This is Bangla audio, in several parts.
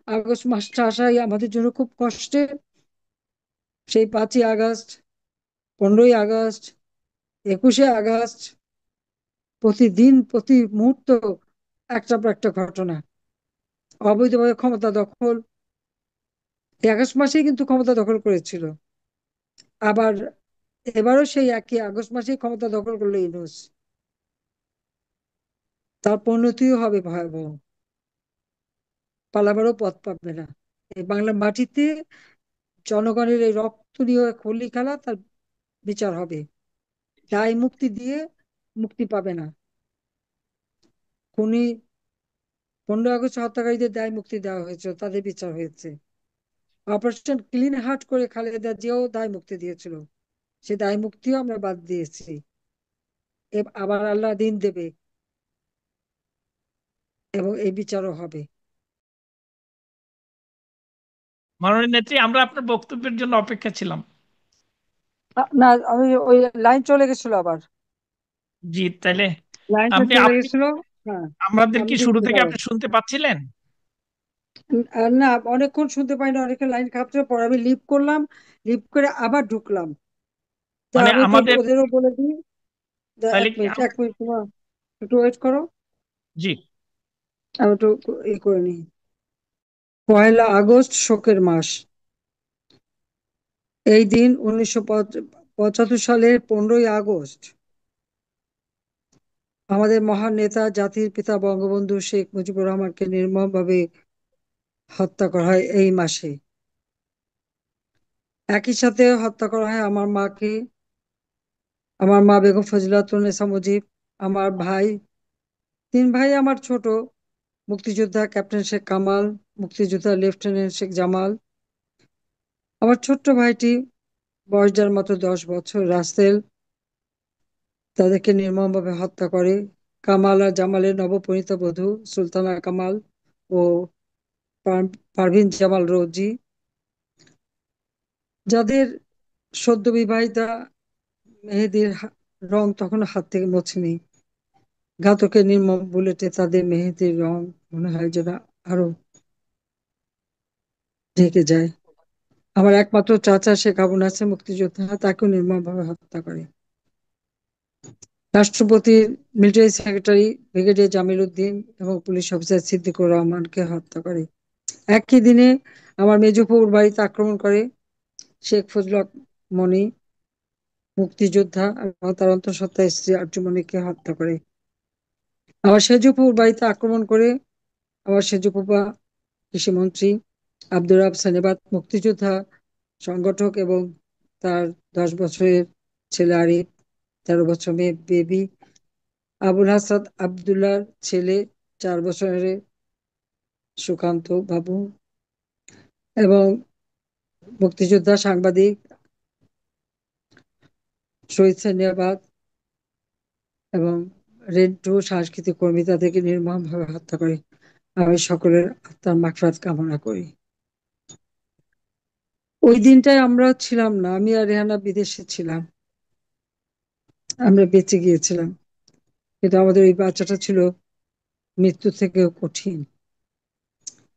আগস্ট মাসটা আসাই আমাদের জন্য খুব কষ্টের। সেই 5ই আগস্ট, 15ই আগস্ট, 21শে আগস্ট, প্রতিদিন প্রতি মুহূর্ত একটা পর একটা ঘটনা। অবৈধভাবে ক্ষমতা দখল, এই আগস্ট মাসেই কিন্তু ক্ষমতা দখল করেছিল। আবার এবারও সেই একই আগস্ট মাসেই ক্ষমতা দখল করলো ইউনূস। তার পরিণতিও হবে ভয়াবহ, পালাবারও পথ পাবে না। এই বাংলার মাটিতে জনগণের এই রক্ত নিয়ে হোলি খেলা, তার বিচার হবে। দায় মুক্তি দিয়ে মুক্তি পাবে না। খুনি 15ই আগস্ট হত্যাকারীদের দায় মুক্তি দেওয়া হয়েছিল, তাদের বিচার হয়েছে। অপারেশন ক্লিন হার্ট করে খালেদা জিয়াও দায় মুক্তি দিয়েছিল, সে দায় মুক্তিও আমরা বাদ দিয়েছি। আবার আল্লাহ দিন দেবে এবং এই বিচারও হবে। মাননীয় নেত্রী, আমরা আপনার বক্তব্যের জন্য অপেক্ষা ছিলাম। না, আমি ওই লাইন চলে গেছিল আবার। জি, তাইলে লাইনটা আপনি চলে আপনি গেছিল। হ্যাঁ, আমাদের আপনি কি শুরু শুনতে থেকে পারেন। আপনি শুনতে পাচ্ছিলেন? না, অনেকক্ষণ শুনতে পাইনি, অনেকে লাইন খারাপ ছিল, পরে আমি লিভ করলাম, লিভ করে আবার ঢুকলাম। তো মানে আমি একটু আমাদের, ওদেরও বলে দিই। তাহলে এক কি মিনিট, এক মিনিট, তোমার একটু ওয়েট করো। জি। আমি একটু করে নিই। 1লা আগস্ট শোকের মাস। এই দিন 1975 সালের 15ই আগস্ট আমাদের মহান নেতা, জাতির পিতা বঙ্গবন্ধু শেখ মুজিবুর রহমানকে নির্মমভাবে হত্যা করা হয় এই মাসে। একই সাথে হত্যা করা হয় আমার মাকে, আমার মা বেগম ফজিলাতুন্নেছা মুজিব, আমার ভাই, 3 ভাই আমার ছোট, মুক্তিযোদ্ধা ক্যাপ্টেন শেখ কামাল, মুক্তিযোদ্ধা লেফটেন্যান্ট শেখ জামাল, আমার ছোট্ট ভাইটি, বয়স যার মাত্র 10 বছর, রাসেল। তাদেরকে নির্মমভাবে হত্যা করে কামাল আর জামালের নবপরিণীতা বধূ সুলতানা কামাল ও পারভিন জামাল রোজি, যাদের সদ্য বিবাহিতা মেহেদির রং তখনো হাত থেকে মোছেনি। ঘাতকের নির্মম বুলেটে তাদের মেহেদির রং মনে হয় যেন আরো ঢেকে যায়। আমার একমাত্র চাচা শেখ আবু নাসের মুক্তিযোদ্ধা, তাকেও নির্মমভাবে হত্যা করে। রাষ্ট্রপতির military secretary brigadier Jamil Uddin এবং পুলিশ অফিসার সিদ্দিকুর রহমানকে হত্যা করে। একই দিনে আমার মেজফুর বাড়িতে আক্রমণ করে শেখ ফজলুল হক মনি, মুক্তিযোদ্ধা, এবং তার অন্তঃসত্ত্বা স্ত্রী আরজুমনিকে হত্যা করে। আমার সেজুপুর বাড়িতে আক্রমণ করে আমার সেজুপুপা কৃষিমন্ত্রী আব্দুর রাব সানেবাত, মুক্তিযোদ্ধা, সংগঠক, এবং তার 10 বছরের ছেলে আরিফ, 13 বছর মেয়ে বেবি, আবুল হাসান আবদুল্লাহর ছেলে 4 বছরের সুকান্ত বাবু, এবং মুক্তিযোদ্ধা, সাংবাদিক শহীদ সানিয়াবাগ এবং রেন্টু সাংস্কৃতিক কর্মী, তাদেরকে নির্মমভাবে হত্যা করে। আমি সকলের আত্মার মাগফিরাত কামনা করি। ওই দিনটায় আমরা ছিলাম না, আমি আর রেহানা বিদেশে ছিলাম, আমরা বেঁচে গিয়েছিলাম, কিন্তু আমাদের ওই বাচ্চাটা ছিল মৃত্যু থেকেও কঠিন।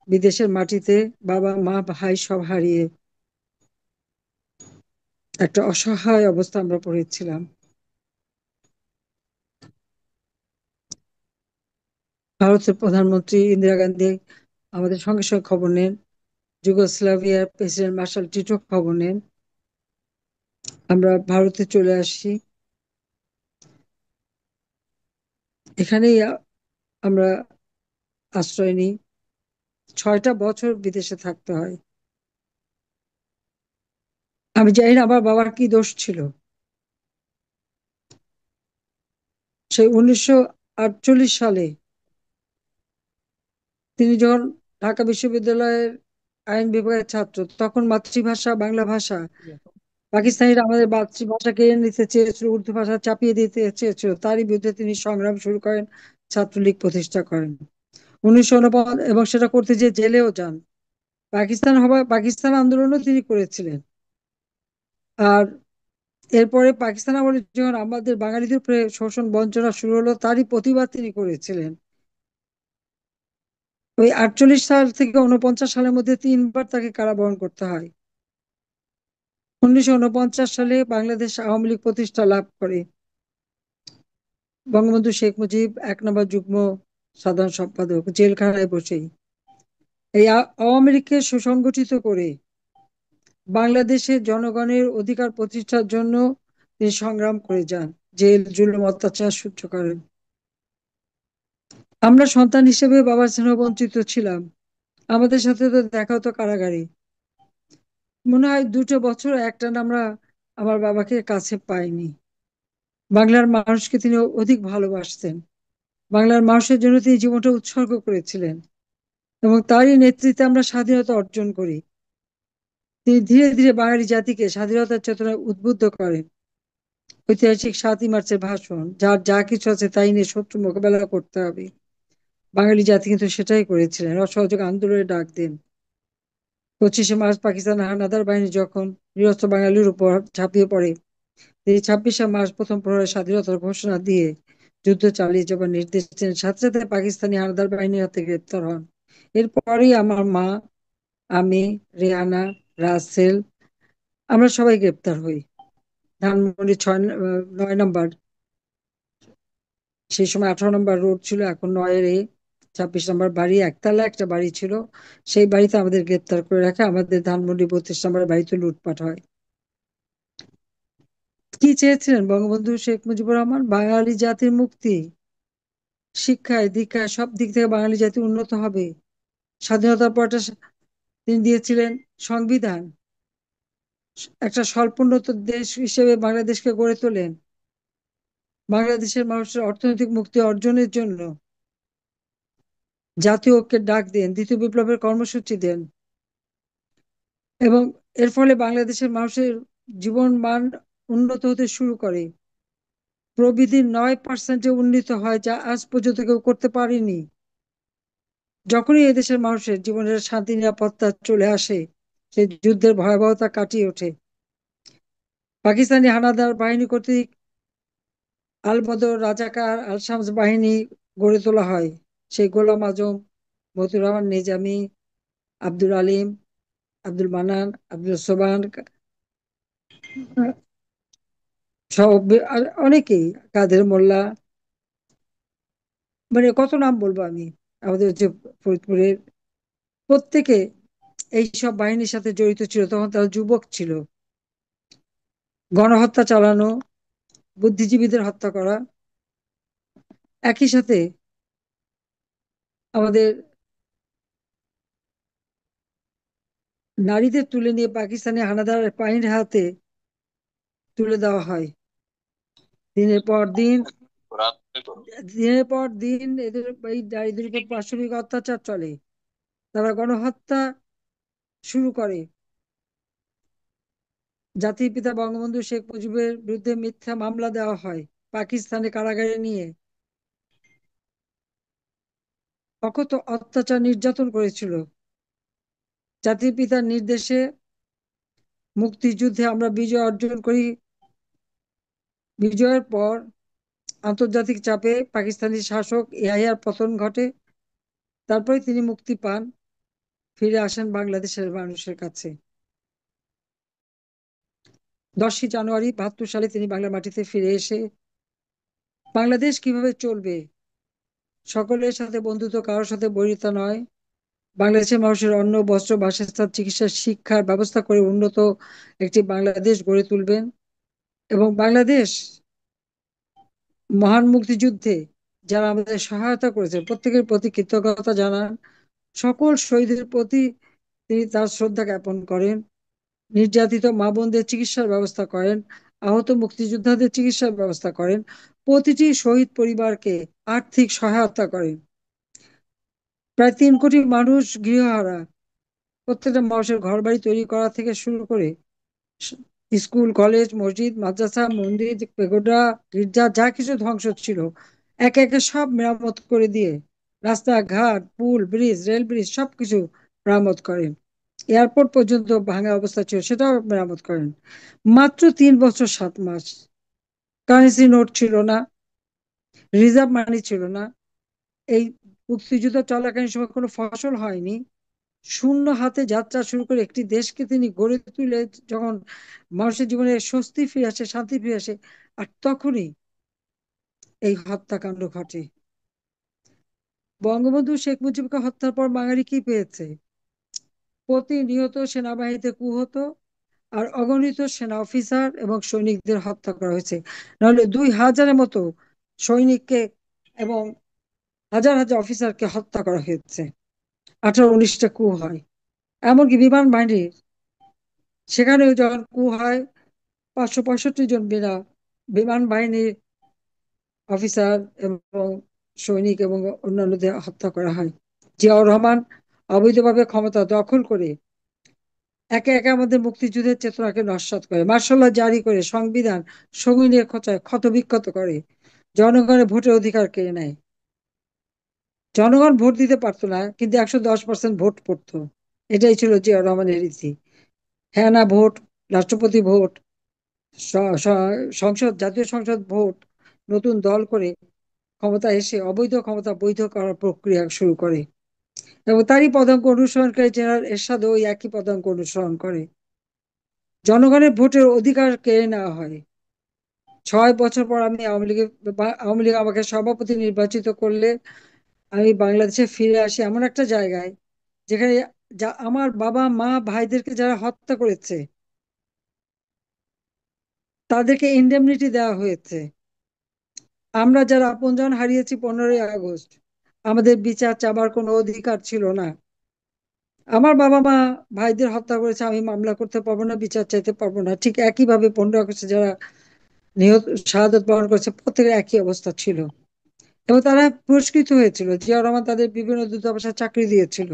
বিদেশের মাটিতে বাবা মা ভাই সব হারিয়ে একটা অসহায় অবস্থা আমরা পড়েছিলাম। ভারতের প্রধানমন্ত্রী ইন্দিরা গান্ধী আমাদের সঙ্গে সঙ্গে খবর নেন, যুগোস্লাভিয়ার প্রেসিডেন্ট মার্শাল টিটো খবর নেন। আমরা ভারতে চলে আসি, এখানেই আমরা আশ্রয় নিই। 6টা বছর বিদেশে থাকতে হয়। আমি জানি না আমার বাবার কি দোষ ছিল। সেই 1948 সালে তিনি যখন ঢাকা বিশ্ববিদ্যালয়ের আইন বিভাগের ছাত্র, তখন মাতৃভাষা বাংলা ভাষা, পাকিস্তানিরা আমাদের মাতৃভাষা কেড়ে নিতে চেয়েছিল, উর্দু ভাষা চাপিয়ে দিতে চেয়েছিল, তারই বিরুদ্ধে তিনি সংগ্রাম শুরু করেন, ছাত্রলীগ প্রতিষ্ঠা করেন 1949, এবং সেটা করতে যে জেলেও যান। পাকিস্তান আন্দোলনও তিনি করেছিলেন। আর এরপরে পাকিস্তান আমলে যখন আমাদের বাঙালিদের উপরে শোষণ বঞ্চনা শুরু হলো, তারই প্রতিবাদ তিনি করেছিলেন। ওই 48 সাল থেকে 49 সালের মধ্যে 3বার তাকে কারাবরণ করতে হয়। 1949 সালে বাংলাদেশ আওয়ামী লীগ প্রতিষ্ঠা লাভ করে। বঙ্গবন্ধু শেখ মুজিব 1 নম্বর যুগ্ম সাধারণ সম্পাদক জেলখানায় বসেই এই আওয়ামী লীগকে সুসংগঠিত করে বাংলাদেশের জনগণের অধিকার প্রতিষ্ঠার জন্য তিনি সংগ্রাম করে যান, জেল জুলুম অত্যাচার সহ্য করেন। আমরা সন্তান হিসেবে বাবার স্নেহ বঞ্চিত ছিলাম। আমাদের সাথে তো দেখা হতো কারাগারে। মনে হয় 2টো বছর একটানা আমরা আমার বাবাকে কাছে পাইনি। বাংলার মানুষকে তিনি অধিক ভালোবাসতেন। বাংলার মানুষের জন্য তিনি জীবনটা উৎসর্গ করেছিলেন এবং তারই নেতৃত্বে আমরা স্বাধীনতা অর্জন করি। তিনি ধীরে ধীরে বাঙালি জাতিকে স্বাধীনতার চেতনায় উদ্বুদ্ধ করেন। ঐতিহাসিক 7ই মার্চের ভাষণ, যার যা কিছু আছে তাই নিয়ে শত্রু মোকাবেলা করতে হবে, বাঙালি জাতি কিন্তু সেটাই করেছিলেন। অসহযোগ আন্দোলনের ডাক দেন। 25শে মার্চ পাকিস্তান হানাদার বাহিনী যখন নিরস্ত্র বাঙালির উপর ঝাঁপিয়ে পড়ে, তিনি 26শে মার্চ প্রথম প্রহরে স্বাধীনতার ঘোষণা দিয়ে যুদ্ধ চালিয়ে যাবার নির্দেশ দেন। সাথে সাথে পাকিস্তানি হানাদার বাহিনীর হাতে গ্রেপ্তার হন। এরপরেই আমার মা, আমি, রেহানা, রাসেল, আমরা সবাই গ্রেপ্তার হই। ধানমন্ডি 9 নম্বর, সেই সময় 18 নম্বর রোড ছিল, এখন 9-এ 26 নম্বর বাড়ি, একতলা একটা বাড়ি ছিল। সেই বাড়িতে আমাদের গ্রেপ্তার করে রাখে। আমাদের ধানমন্ডি 32 নম্বর বাড়িতে লুটপাট হয়। কি চেয়েছিলেন বঙ্গবন্ধু শেখ মুজিবুর রহমান? বাঙালি জাতির মুক্তি। শিক্ষায় দীক্ষায় সব দিক থেকে বাঙালি জাতি উন্নত হবে। স্বাধীনতার পরটা তিনি দিয়েছিলেন সংবিধান। একটা স্বল্পোন্নত দেশ হিসেবে বাংলাদেশকে গড়ে তোলেন। বাংলাদেশের মানুষের অর্থনৈতিক মুক্তি অর্জনের জন্য জাতীয় ঐক্যের ডাক দেন, দ্বিতীয় বিপ্লবের কর্মসূচি দেন এবং এর ফলে বাংলাদেশের মানুষের জীবন মান উন্নত হতে শুরু করে। প্রবৃদ্ধি 9%-এ উন্নীত হয়, যা আজ পর্যন্ত কেউ করতে পারেনি। যখনই এদেশের মানুষের জীবনের শান্তি নিরাপত্তা চলে আসে, সে যুদ্ধের ভয়াবহতা কাটিয়ে ওঠে। পাকিস্তানি হানাদার বাহিনী কর্তৃক আল বদর, রাজাকার, আল শামস বাহিনী গড়ে তোলা হয়। সেই গোলাম আজম, মতিউর রহমান নিজামী, আব্দুল আলিম, আব্দুল মান্নান, আব্দুল সোবান সব, আর অনেকেই, কাদের মোল্লা, মানে কত নাম বলবো আমি। আমাদের যে ফরিদপুরের প্রত্যেকে এই সব বাহিনীর সাথে জড়িত ছিল। তখন তারা যুবক ছিল। গণহত্যা চালানো, বুদ্ধিজীবীদের হত্যা করা, একই সাথে আমাদের নারীদের তুলে নিয়ে পাকিস্তানি হানাদার বাহিনীর হাতে তুলে দেওয়া হয়। দিনের পর দিন, দিনের পর দিন এদের এই নারীদের উপর পাশবিক অত্যাচার চলে। তারা গণহত্যা শুরু করে। জাতির পিতা বঙ্গবন্ধু শেখ মুজিবের বিরুদ্ধে মিথ্যা মামলা দেওয়া হয়, পাকিস্তানে কারাগারে নিয়ে অকথ্য অত্যাচার নির্যাতন করেছিল। জাতির পিতার নির্দেশে মুক্তিযুদ্ধে আমরা বিজয় অর্জন করি। বিজয়ের পর আন্তর্জাতিক চাপে পাকিস্তানি শাসক ইয়াহিয়ার পতন ঘটে। তারপরে তিনি মুক্তি পান, ফিরে আসেন বাংলাদেশের মানুষের কাছে। 10ই জানুয়ারি 72 সালে তিনি বাংলা মাটিতে ফিরে এসে বাংলাদেশ কিভাবে চলবে, সকলের সাথে বন্ধুত্ব, কারোর সাথে বৈরিতা নয়, বাংলাদেশের মানুষের অন্ন, বস্ত্র, বাসস্থান, চিকিৎসা, শিক্ষার ব্যবস্থা করে উন্নত একটি বাংলাদেশ গড়ে তুলবেন। এবং বাংলাদেশ মহান মুক্তিযুদ্ধে যারা আমাদের সহায়তা করেছে প্রত্যেকের প্রতি কৃতজ্ঞতা জানান। সকল শহীদের প্রতি তিনি তার শ্রদ্ধা জ্ঞাপন করেন। নির্যাতিত মা বোনদের চিকিৎসার ব্যবস্থা করেন, আহত মুক্তিযোদ্ধাদের চিকিৎসার ব্যবস্থা করেন, প্রতিটি শহীদ পরিবারকে আর্থিক সহায়তা করেন। প্রায় 3 কোটি মানুষ গৃহহারা। প্রত্যেকটা মানুষের ঘর বাড়ি তৈরি করা থেকে শুরু করে স্কুল, কলেজ, মসজিদ, মাদ্রাসা, মন্দির, পেগোডা, গির্জা, যা কিছু ধ্বংস ছিল একে একে সব মেরামত করে দিয়ে রাস্তাঘাট, পুল, ব্রিজ, রেল ব্রিজ সবকিছু মেরামত করেন। এয়ারপোর্ট পর্যন্ত ভাঙা অবস্থা ছিল, সেটাও মেরামত করেন। মাত্র 3 বছর 7 মাস। কারেন্সি নোট ছিল না, রিজার্ভ মানি ছিল না। এই মুক্তিযুদ্ধ চলাকালীন সময় কোনো ফসল হয়নি, শূন্য হাতে যাত্রা শুরু করে একটি দেশকে তিনি গড়ে তুলে যখন মানুষের জীবনে স্বস্তি ফিরে আসে, শান্তি ফিরে আসে, আর তখনই এই হত্যাকাণ্ড ঘটে। বঙ্গবন্ধু শেখ মুজিবকে হত্যার পর বাঙালি কি পেয়েছে? প্রতিনিয়ত সেনাবাহিনীতে কু হতো, আর অগণিত সেনা অফিসার এবং সৈনিকদের হত্যা করা হয়েছে। নাহলে 2000-এর মতো সৈনিককে এবং হাজার হাজার অফিসারকে হত্যা করা হয়েছে। 18-19টা কু হয়। এমনকি বিমান বাহিনীর সেখানেও যখন কু হয়, 565 জন বিমান বাহিনীর অফিসার এবং সৈনিক এবং অন্যান্যদের হত্যা করা হয়। জিয়াউর রহমান অবৈধভাবে ক্ষমতা দখল করে একে একে আমাদের মুক্তিযুদ্ধের চেতনাকে নস্যাৎ করে, মার্শাল ল জারি করে, সংবিধান সঙ্গিনের খোঁচায় ক্ষতবিক্ষত করে, জনগণের ভোটের অধিকার কেড়ে নেয়। জনগণ ভোট দিতে পারতো না, কিন্তু 110% ভোট পড়তো। এটাই ছিল জিয়াউর রহমানের রীতি। হ্যাঁ না ভোট, রাষ্ট্রপতি ভোট, সংসদ, জাতীয় সংসদ ভোট, নতুন দল করে ক্ষমতা এসে অবৈধ ক্ষমতা বৈধ করার প্রক্রিয়া শুরু করে। এবং তারই পদাঙ্ক অনুসরণকারী জেনারেল এরশাদও ওই একই পদাঙ্ক অনুসরণ করে। জনগণের ভোটের অধিকার কেড়ে নেওয়া হয়। 6 বছর পর আমি আওয়ামী লীগ আমাকে সভাপতি নির্বাচিত করলে আমি বাংলাদেশে ফিরে আসি এমন একটা জায়গায় যেখানে আমার বাবা মা ভাইদেরকে যারা হত্যা করেছে তাদেরকে ইন্ডেমনিটি দেওয়া হয়েছে। আমরা যারা আপনজন হারিয়েছি 15ই আগস্ট, আমাদের বিচার চাবার কোনো অধিকার ছিল না। আমার বাবা মা ভাইদের হত্যা করেছে, আমি মামলা করতে পারবো না, বিচার চাইতে পারবো না। ঠিক একইভাবে 15 আগস্টে যারা নিহত শাহাদত বরণ করেছে প্রত্যেকের একই অবস্থা ছিল। এবং তারা পুরস্কৃত হয়েছিল। জিয়াউর রহমান তাদের বিভিন্ন দূতাবাসে চাকরি দিয়েছিল,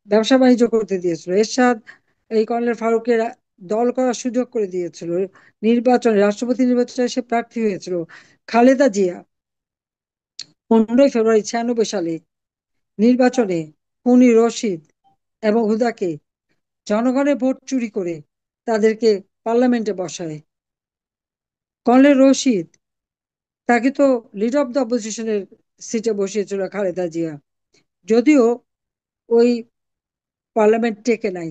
ব্যবসা বাণিজ্য করতে দিয়েছিল। এরশাদ এই কর্নেল ফারুকের দল করার সুযোগ করে দিয়েছিল। নির্বাচনে, রাষ্ট্রপতি নির্বাচনে সে প্রার্থী হয়েছিল। খালেদা জিয়া 15ই ফেব্রুয়ারি 96 সালে নির্বাচনে খুনি রশিদ এবং হুদাকে জনগণের ভোট চুরি করে তাদেরকে পার্লামেন্টে বসায়। কর্নেল রশিদ, তাকে তো লিডার অব দ্য অপোজিশনের সিটে বসিয়েছিল খালেদা জিয়া, যদিও ওই পার্লামেন্ট টেকে নাই।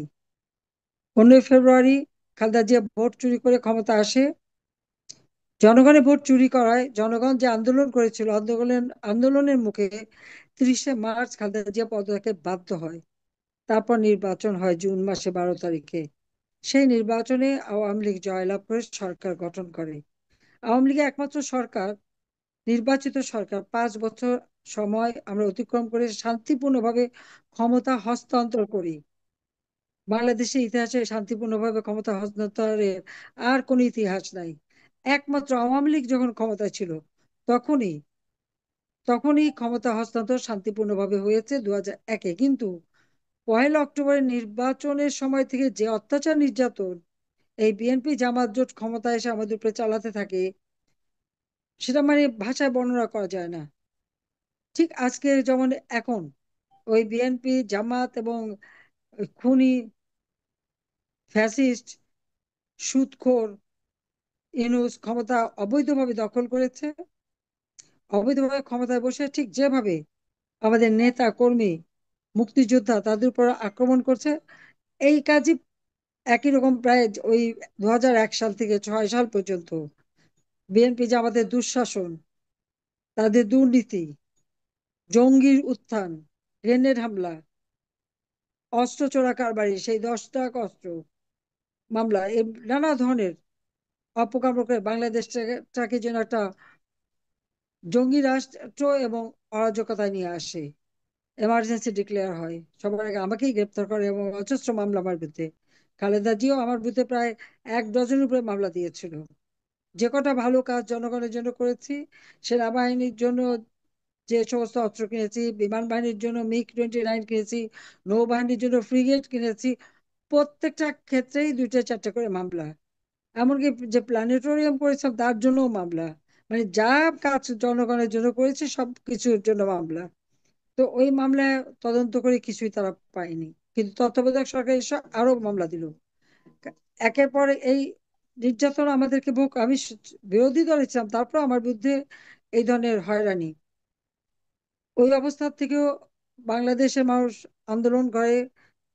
15ই ফেব্রুয়ারি খালেদা জিয়া ভোট চুরি করে ক্ষমতা আসে। জনগণের ভোট চুরি করায় জনগণ যে আন্দোলন করেছিল, আন্দোলনের মুখে 30শে মার্চ খালেদা জিয়া পদত্যাগে বাধ্য হয়। তারপর নির্বাচন হয় জুন মাসে 12 তারিখে। সেই নির্বাচনে আওয়ামী লীগ জয়লাভ করে সরকার গঠন করে। আওয়ামী লীগের একমাত্র সরকার, নির্বাচিত সরকার, 5 বছর সময় আমরা অতিক্রম করে শান্তিপূর্ণভাবে ক্ষমতা হস্তান্তর করি। বাংলাদেশের ইতিহাসে শান্তিপূর্ণভাবে ক্ষমতা হস্তান্তরের আর কোনো ইতিহাস নাই। একমাত্র আওয়ামী লীগ যখন ক্ষমতায় ছিল তখনই তখনই ক্ষমতা হস্তান্তর শান্তিপূর্ণভাবে হয়েছে 2001-এ। কিন্তু 1 অক্টোবরের নির্বাচনের সময় থেকে যে অত্যাচার নির্যাতন এই বিএনপি জামাত জোট ক্ষমতায় এসে আমাদের উপরে চালাতে থাকে, সেটা মানে ভাষায় বর্ণনা করা যায় না। ঠিক আজকে যেমন এখন ওই বিএনপি জামাত এবং খুনি ফ্যাসিস্ট সুদখোর ইউনূস ক্ষমতা অবৈধভাবে দখল করেছে, অবৈধভাবে ক্ষমতায় বসে ঠিক যেভাবে আমাদের নেতা কর্মী মুক্তিযোদ্ধা তাদের উপর আক্রমণ করছে, এই কাজই একই রকম প্রায় ওই 2001 সাল থেকে 2006 সাল পর্যন্ত বিএনপি যে আমাদের দুঃশাসন, তাদের দুর্নীতি, জঙ্গির উত্থান, গ্রেনেড হামলা, অস্ত্র চোরা কারবারি, সেই 10 ট্রাক অস্ত্র মামলা, এই নানা ধরনের অপকর্ম করে বাংলাদেশটাকে যেন একটা জঙ্গি রাষ্ট্র এবং অরাজকতায় নিয়ে আসে। এমার্জেন্সি ডিক্লেয়ার হয়, সবার আগে আমাকেই গ্রেপ্তার করে এবং অজস্র মামলা আমার বিরুদ্ধে। খালেদা জিও আমার বিরুদ্ধে প্রায় 1 ডজনের উপরে মামলা দিয়েছিল। যে কটা ভালো কাজ জনগণের জন্য করেছি, সেনাবাহিনীর জন্য যে সমস্ত অস্ত্র কিনেছি, বিমান বাহিনীর জন্য MiG-29 কিনেছি, নৌবাহিনীর জন্য ফ্রিগেট কিনেছি, প্রত্যেকটা ক্ষেত্রেই 2টা 4টা করে মামলা। এমনকি যে প্ল্যানেটোরিয়াম করেছিলাম তার জন্য মামলা। মানে যা কাজ জনগণের জন্য করেছি সব কিছুর জন্য মামলা। তো ওই মামলায় তদন্ত করে কিছুই তারা পায়নি, কিন্তু তত্ত্বাবধায়ক সরকার এসে আরো মামলা দিল। একের পর এই নির্যাতন আমাদেরকে আমি বিরোধী দলে ছিলাম, তারপর আমার বিরুদ্ধে এই ধরনের হয়রানি। ওই অবস্থা থেকেও বাংলাদেশের মানুষ আন্দোলন করে,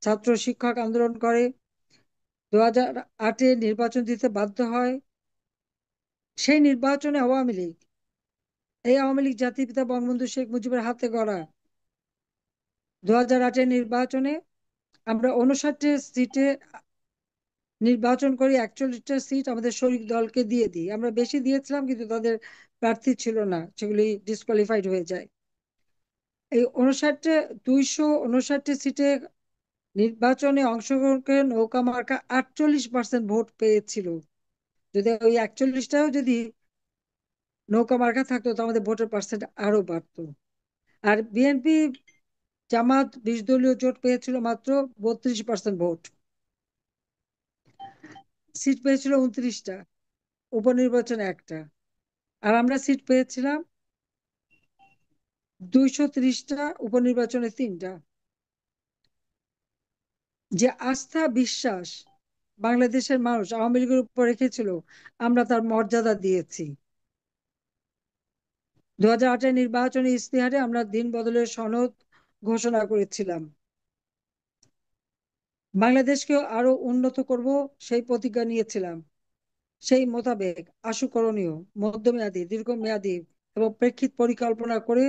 ছাত্র শিক্ষক আন্দোলন করে, 2008-এ নির্বাচন দিতে বাধ্য হয়। সেই নির্বাচনে এই আওয়ামী লীগ জাতির পিতা বঙ্গবন্ধু শেখ মুজিবের হাতে গড়া। 2008-এর নির্বাচনে আমরা 59 সিটে নির্বাচন করি, 41টা সিট আমাদের শরিক দলকে দিয়ে দিই। আমরা বেশি দিয়েছিলাম কিন্তু তাদের প্রার্থী ছিল না, সেগুলি ডিসকোয়ালিফাইড হয়ে যায়। এই 259টি সিটে নির্বাচনে অংশগ্রহণ করে নৌকা মার্কা 48% ভোট পেয়েছিল। যদি ওই 41টাও যদি নৌকা মার্কা থাকতো তো আমাদের ভোটের পার্সেন্ট আরো বাড়তো। আর বিএনপি জামাত 20 দলীয় জোট পেয়েছিল মাত্র 32% ভোট, সিট পেয়েছিল 29টা, উপনির্বাচনে একটা। আর আমরা সিট পেয়েছিলাম 230টা, উপনির্বাচনে 3টা। যে আস্থা বিশ্বাস বাংলাদেশের মানুষ আওয়ামী লীগের উপর রেখেছিল, আমরা তার মর্যাদা দিয়েছি। 2008-এর নির্বাচনী ইশতেহারে আমরা দিন বদলের সনদ ঘোষণা করেছিলাম। বাংলাদেশকে আরো উন্নত করব সেই প্রতিজ্ঞা নিয়েছিলাম। সেই মোতাবেক আশু করণীয়, মধ্যমেয়াদী, দীর্ঘমেয়াদী এবং প্রেক্ষিত পরিকল্পনা করে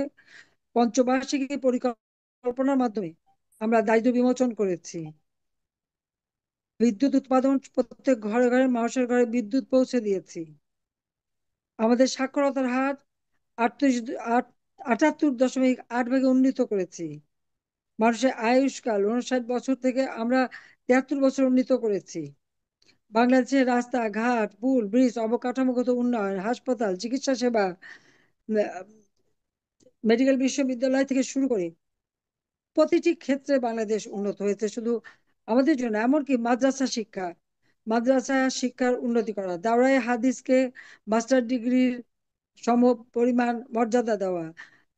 পঞ্চবার্ষিকী পরিকল্পনার মাধ্যমে আমরা দারিদ্র্য বিমোচন করেছি। বিদ্যুৎ উৎপাদন, প্রত্যেক ঘরে ঘরে মানুষের ঘরে বিদ্যুৎ পৌঁছে দিয়েছি। আমাদের সাক্ষরতার হার 78.8 ভাগে উন্নীত করেছি। মানুষের আয়ুষ্কাল 59 বছর থেকে আমরা 73 বছর উন্নীত করেছি। বাংলাদেশের রাস্তাঘাট, পুল, ব্রিজ, অবকাঠামোগত উন্নয়ন, হাসপাতাল, চিকিৎসা সেবা, মেডিকেল বিশ্ববিদ্যালয় থেকে শুরু করে প্রতিটি ক্ষেত্রে বাংলাদেশ উন্নত হয়েছে। শুধু আমাদের জন্য, এমনকি মাদ্রাসা শিক্ষার উন্নতি করা, দাওরায়ে হাদিসকে মাস্টার ডিগ্রির সম পরিমাণ মর্যাদা দেওয়া,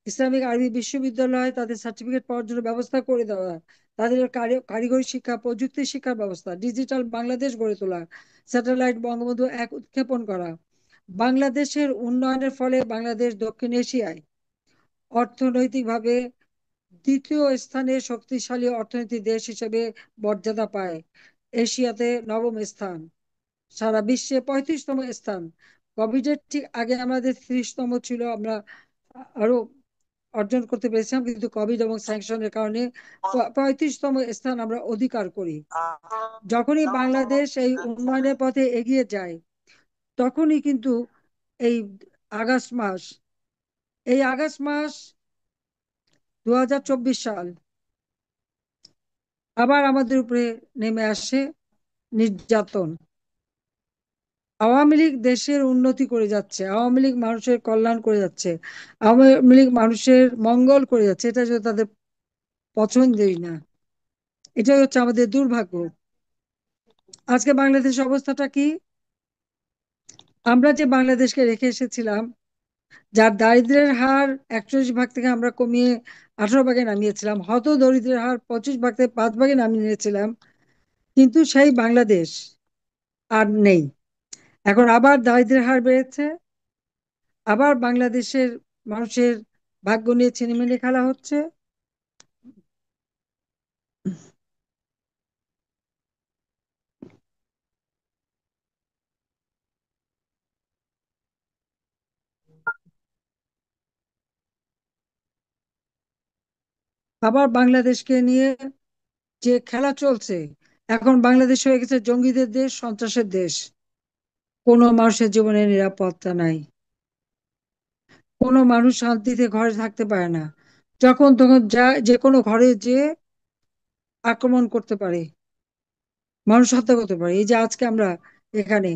ইসলামিক আরবি বিশ্ববিদ্যালয় তাদের সার্টিফিকেট পাওয়ার জন্য ব্যবস্থা করে দেওয়া, তাদের কারিগরি শিক্ষা, প্রযুক্তি শিক্ষার ব্যবস্থা, ডিজিটাল বাংলাদেশ গড়ে তোলা, স্যাটেলাইট বঙ্গবন্ধু 1 উৎক্ষেপণ করা। বাংলাদেশের উন্নয়নের ফলে বাংলাদেশ দক্ষিণ এশিয়ায় অর্থনৈতিকভাবে দ্বিতীয় স্থানে শক্তিশালী অর্থনীতি দেশ হিসেবে মর্যাদা পায়। এশিয়াতে 9ম স্থান, সারা বিশ্বে 35তম স্থান। কোভিডের ঠিক আগে আমাদের 30তম ছিল, আমরা আরো অর্জন করতে পেরেছিলাম, কিন্তু কোভিড এবং স্যাংশনের কারণে 35তম স্থান আমরা অধিকার করি। যখনই বাংলাদেশ এই উন্নয়নের পথে এগিয়ে যায়, তখনই কিন্তু এই আগস্ট মাস আগস্ট মাস 2024 সাল আবার আমাদের উপরে নেমে আসে নির্যাতন। আওয়ামী লীগ দেশের উন্নতি করে যাচ্ছে, আওয়ামী লীগ মানুষের কল্যাণ করে যাচ্ছে, আওয়ামী লীগ মানুষের মঙ্গল করে যাচ্ছে, এটা যদি তাদের পছন্দই না, এটাই হচ্ছে আমাদের দুর্ভাগ্য। আজকে বাংলাদেশের অবস্থাটা কি? আমরা যে বাংলাদেশকে রেখে এসেছিলাম, যার দারিদ্র্যের হার 41 ভাগ থেকে আমরা কমিয়ে 18 ভাগে নামিয়েছিলাম, হত দরিদ্রের হার 25 ভাগ থেকে 5 ভাগে নামিয়ে নিয়েছিলাম, কিন্তু সেই বাংলাদেশ আর নেই। এখন আবার দারিদ্র্যের হার বেড়েছে, আবার বাংলাদেশের মানুষের ভাগ্য নিয়ে ছিনিমিনি খেলা হচ্ছে। আবার বাংলাদেশকে নিয়ে যে খেলা চলছে, এখন বাংলাদেশ হয়ে গেছে জঙ্গিদের দেশ, সন্ত্রাসের দেশ। কোনো মানুষের জীবনে নিরাপত্তা নাই, কোনো মানুষ শান্তিতে ঘরে থাকতে পারে না, যখন তখন যা যে কোনো ঘরে যে আক্রমণ করতে পারে, মানুষ হত্যা করতে পারে। এই যে আজকে আমরা এখানে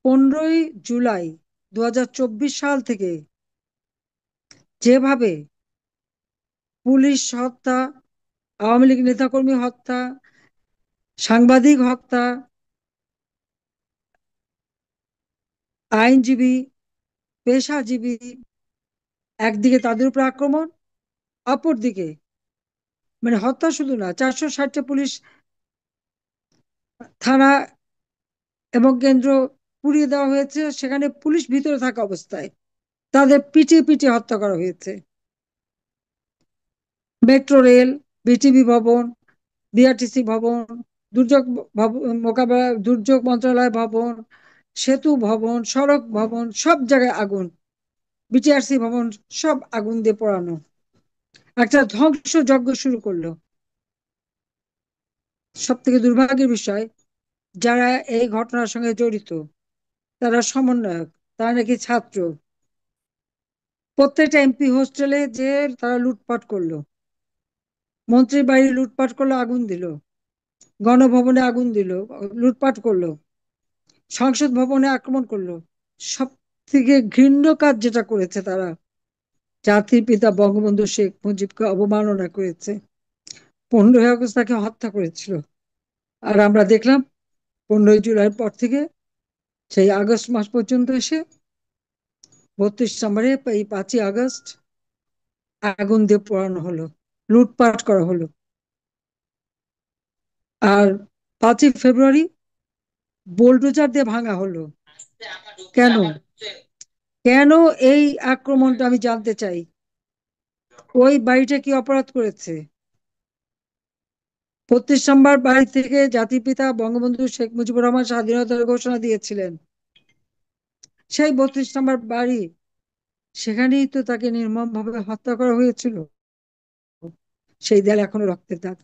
15ই জুলাই 2024 সাল থেকে যেভাবে পুলিশ হত্যা, আওয়ামী লীগ নেতাকর্মী হত্যা, সাংবাদিক হত্যা, আইনজীবী, পেশাজীবী, একদিকে তাদের উপর আক্রমণ, অপরদিকে মানে হত্যা শুধু না, 460টা পুলিশ থানা এবং কেন্দ্র পুড়িয়ে দেওয়া হয়েছে, সেখানে পুলিশ ভিতরে থাকা অবস্থায় তাদের পিটিয়ে পিটিয়ে হত্যা করা হয়েছে। মেট্রো রেল, বিটিভি ভবন, বিআরটিসি ভবন, দুর্যোগ মোকাবেলা দুর্যোগ মন্ত্রণালয় ভবন, সেতু ভবন, সড়ক ভবন, সব জায়গায় আগুন। বিটিআরসি ভবন সব আগুন দিয়ে পোড়ানো, একটা ধ্বংসযজ্ঞ শুরু করলো। সব থেকে দুর্ভাগ্যের বিষয়, যারা এই ঘটনার সঙ্গে জড়িত তারা সমন্বয়ক, তারা নাকি ছাত্র। প্রত্যেকটা এমপি হোস্টেলে যে তারা লুটপাট করলো, মন্ত্রীর বাড়ি লুটপাট করলো, আগুন দিল, গণভবনে আগুন দিল, লুটপাট করলো, সংসদ ভবনে আক্রমণ করলো। সব থেকে ঘৃণ্য কাজ যেটা করেছে তারা, জাতির পিতা বঙ্গবন্ধু শেখ মুজিবকে অবমাননা করেছে। 15ই আগস্ট তাকে হত্যা করেছিল। আর আমরা দেখলাম 15ই জুলাইয়ের পর থেকে সেই আগস্ট মাস পর্যন্ত এসে 32 নম্বরে এই 5ই আগস্ট আগুন দিয়ে পোড়ানো হলো, লুটপাট করা হলো। আর 5ই ফেব্রুয়ারি বোলডোজার দিয়ে ভাঙা হলো। কেন? কেন এই আক্রমণটা আমি জানতে চাই। ওই বাড়িটা কি অপরাধ করেছে? 32 নম্বর বাড়ি থেকে জাতির পিতা বঙ্গবন্ধু শেখ মুজিবুর রহমান স্বাধীনতার ঘোষণা দিয়েছিলেন। সেই 32 নম্বর বাড়ি, সেখানেই তো তাকে নির্মম ভাবে হত্যা করা হয়েছিল। সেই দেয়াল এখনো রক্তের দাগ,